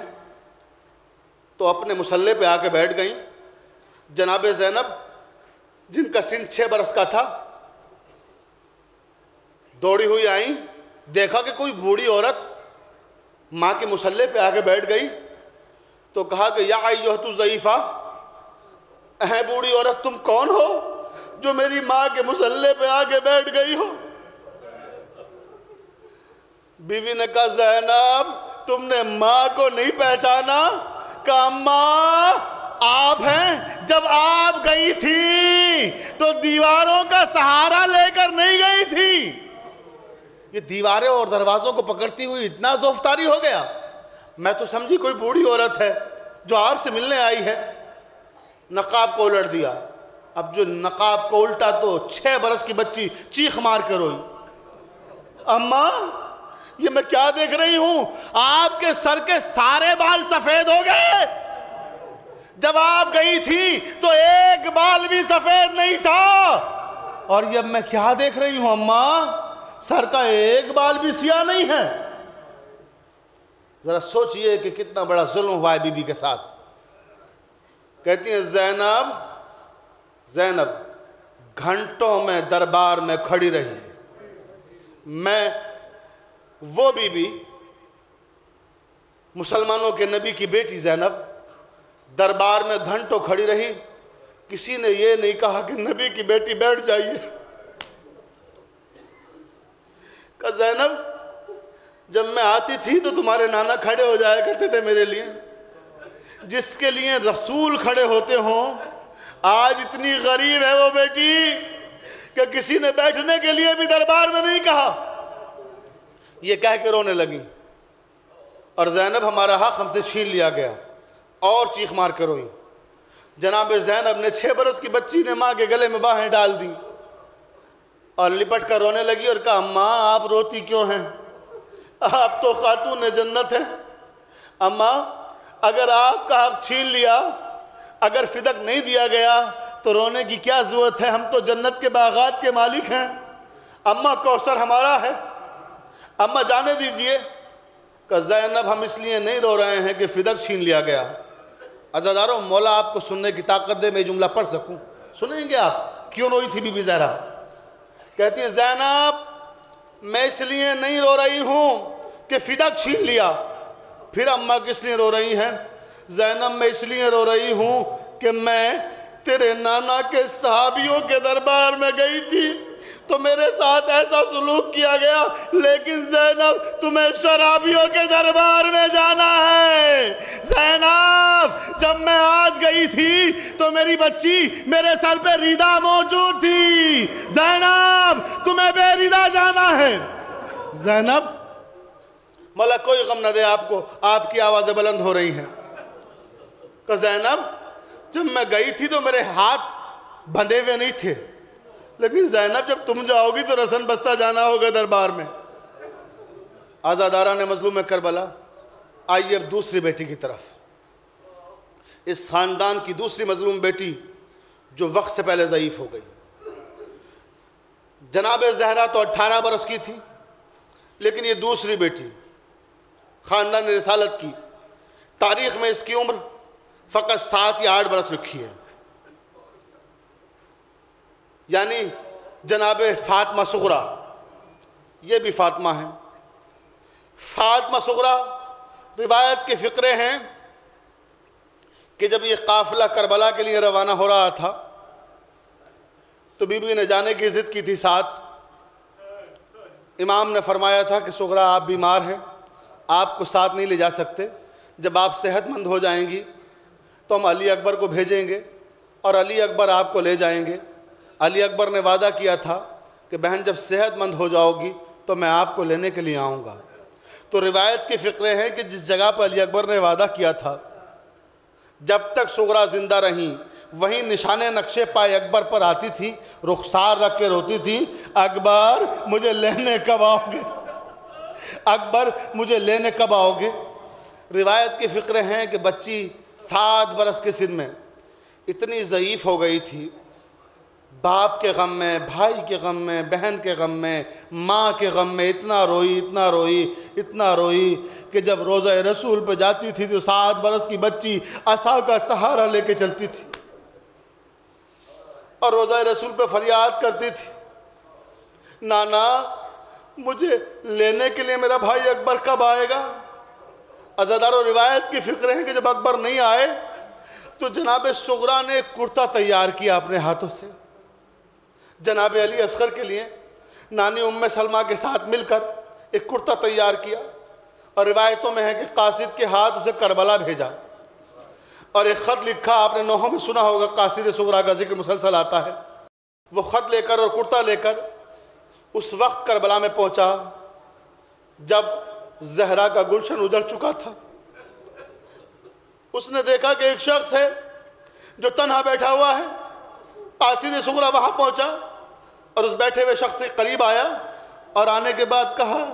تو اپنے مصلے پہ آ کے بیٹھ گئیں۔ جناب زینب جن کا سن 6 برس کا تھا دوڑی ہوئی آئیں، دیکھا کہ کوئی بوڑھی عورت ماں کے مصلے پہ آ کے بیٹھ گئی تو کہا کہ یا ایھۃ الضعیفہ، اے بوڑھی عورت تم کون ہو جو میری ماں کے مصلے پہ آ کے بیٹھ گئی ہو؟ بیوی نے کہا زینب تم نے ماں کو نہیں پہچانا؟ کہا ماں آپ ہیں، جب آپ گئی تھی تو دیواروں کا سہارا لے کر نہیں گئی تھی۔ یہ دیواریں اور دروازوں کو پکڑتی ہوئی اتنا زوفتاری ہو گیا، میں تو سمجھی کوئی بوڑھی عورت ہے جو آپ سے ملنے آئی ہے۔ نقاب کو الٹ دیا۔ اب جو نقاب کو الٹا تو 6 برس کی بچی چیخ مار کر روئی، اماں یہ میں کیا دیکھ رہی ہوں؟ آپ کے سر کے سارے بال سفید ہو گئے، جب آپ گئی تھی تو ایک بال بھی سفید نہیں تھا، اور یہ میں کیا دیکھ رہی ہوں اماں؟ سر کا ایک بال بھی سیاہ نہیں ہے۔ ذرا سوچئے کہ کتنا بڑا ظلم ہوا ہے بی بی کے ساتھ۔ کہتی ہیں زینب گھنٹوں میں دربار میں کھڑی رہی، میں وہ بی بی مسلمانوں کے نبی کی بیٹی زینب دربار میں گھنٹوں کھڑی رہی، کسی نے یہ نہیں کہا کہ نبی کی بیٹی بیٹھ جائیے۔ کہ زینب جب میں آتی تھی تو تمہارے نانا کھڑے ہو جایا کرتے تھے میرے لیے، جس کے لیے رسول کھڑے ہوتے ہوں۔ آج اتنی غریب ہے وہ بیٹی کہ کسی نے بیٹھنے کے لیے بھی دربار میں نہیں کہا۔ یہ کہہ کے رونے لگی، اور زینب ہمارا حق ہم سے چھین لیا گیا، اور چیخ مار کر روئی۔ جناب زینب نے 6 برس کی بچی نے ماں کے گلے میں باہیں ڈال دی اور لپٹ کر رونے لگی اور کہا اماں آپ روتی کیوں ہیں؟ آپ تو خاتون جنت ہیں۔ اماں اگر آپ کا حق چھین لیا، اگر فدق نہیں دیا گیا تو رونے کی کیا ضرورت ہے؟ ہم تو جنت کے باغات کے مالک ہیں، اماں کوثر ہمارا ہے، اماں جانے دیجئے۔ کہ زینب ہم اس لیے نہیں رو رہے ہیں کہ فدق چھین لیا گیا۔ عزاداروں مولا آپ کو سننے کی طاقت دے، میں جملہ پڑھ سکوں، سنیں گے آپ کیوں روئی تھی بی بی زہرا؟ کہتی ہیں زینب میں اس لیے نہیں رو رہی ہوں کہ فدق چھین لیا۔ پھر اماں کس لیے رو رہی ہیں؟ زینب میں اس لیے رو رہی ہوں کہ میں تیرے نانا کے صحابیوں کے دربار میں گئی تھی تو میرے ساتھ ایسا سلوک کیا گیا، لیکن زینب تمہیں شرابیوں کے دربار میں جانا ہے۔ زینب جب میں آج گئی تھی تو میری بچی میرے سر پہ ریدہ موجود تھی، زینب تمہیں بے ریدہ جانا ہے۔ زینب مولا کوئی غم نہ دے آپ کو، آپ کی آوازیں بلند ہو رہی ہیں۔ کہ زینب جب میں گئی تھی تو میرے ہاتھ بندھے ہوئے نہیں تھے، لیکن زینب جب تم جاؤ گی تو رسن بستہ جانا ہوگا دربار میں۔ آزاداران مظلوم کربلا، آئیے اب دوسری بیٹی کی طرف، اس خاندان کی دوسری مظلوم بیٹی جو وقت سے پہلے ضعیف ہو گئی۔ جناب زہرا تو 18 برس کی تھی، لیکن یہ دوسری بیٹی خاندان رسالت کی، تاریخ میں اس کی عمر فقط 7 یا 8 برس لکھی ہے، یعنی جناب فاطمہ صغریٰ، یہ بھی فاطمہ ہیں۔ فاطمہ صغریٰ روایت کے فقرے ہیں کہ جب یہ قافلہ کربلا کے لیے روانہ ہو رہا تھا تو بی بی نے جانے کی ضد کی تھی ساتھ۔ امام نے فرمایا تھا کہ صغریٰ آپ بیمار ہیں، آپ کو ساتھ نہیں لے جا سکتے، جب آپ صحت مند ہو جائیں گی تو ہم علی اکبر کو بھیجیں گے اور علی اکبر آپ کو لے جائیں گے۔ علی اکبر نے وعدہ کیا تھا کہ بہن جب صحت مند ہو جاؤ گی تو میں آپ کو لینے کے لیے آؤں گا۔ تو روایت کے فقرے ہیں کہ جس جگہ پر علی اکبر نے وعدہ کیا تھا، جب تک صغریٰ زندہ رہیں وہیں نشان نقشے پائے اکبر پر آتی تھی، رخسار رکھ کے روتی تھی، اکبر مجھے لینے کب آؤ گے؟ اکبر مجھے لینے کب آؤ گے؟ روایت کے فقرے ہیں کہ بچی 7 برس کے سن میں اتنی ضعیف ہو گئی تھی، باپ کے غم میں، بھائی کے غم میں، بہن کے غم میں، ماں کے غم میں اتنا روئی کہ جب روضہ رسول پہ جاتی تھی تو 7 برس کی بچی عصا کا سہارا لے کے چلتی تھی اور روضہ رسول پہ فریاد کرتی تھی، نانا مجھے لینے کے لیے میرا بھائی اکبر کب آئے گا؟ عزاداروں روایت کی فکر ہے کہ جب اکبر نہیں آئے تو جناب صغریٰ نے ایک کرتا تیار کیا اپنے ہاتھوں سے جناب علی اصغر کے لیے، نانی ام سلمہ کے ساتھ مل کر ایک کرتا تیار کیا، اور روایتوں میں ہے کہ قاصد کے ہاتھ اسے کربلا بھیجا اور ایک خط لکھا. آپ نے نوحوں میں سنا ہوگا قاصد صغریٰ کا ذکر مسلسل آتا ہے. وہ خط لے کر اور کرتا لے کر اس وقت کربلا میں پہنچا جب زہرا کا گلشن اجڑ چکا تھا. اس نے دیکھا کہ ایک شخص ہے جو تنہا بیٹھا ہوا ہے. قاصد صغریٰ وہاں پہنچا اور اس بیٹھے ہوئے شخص سے قریب آیا اور آنے کے بعد کہا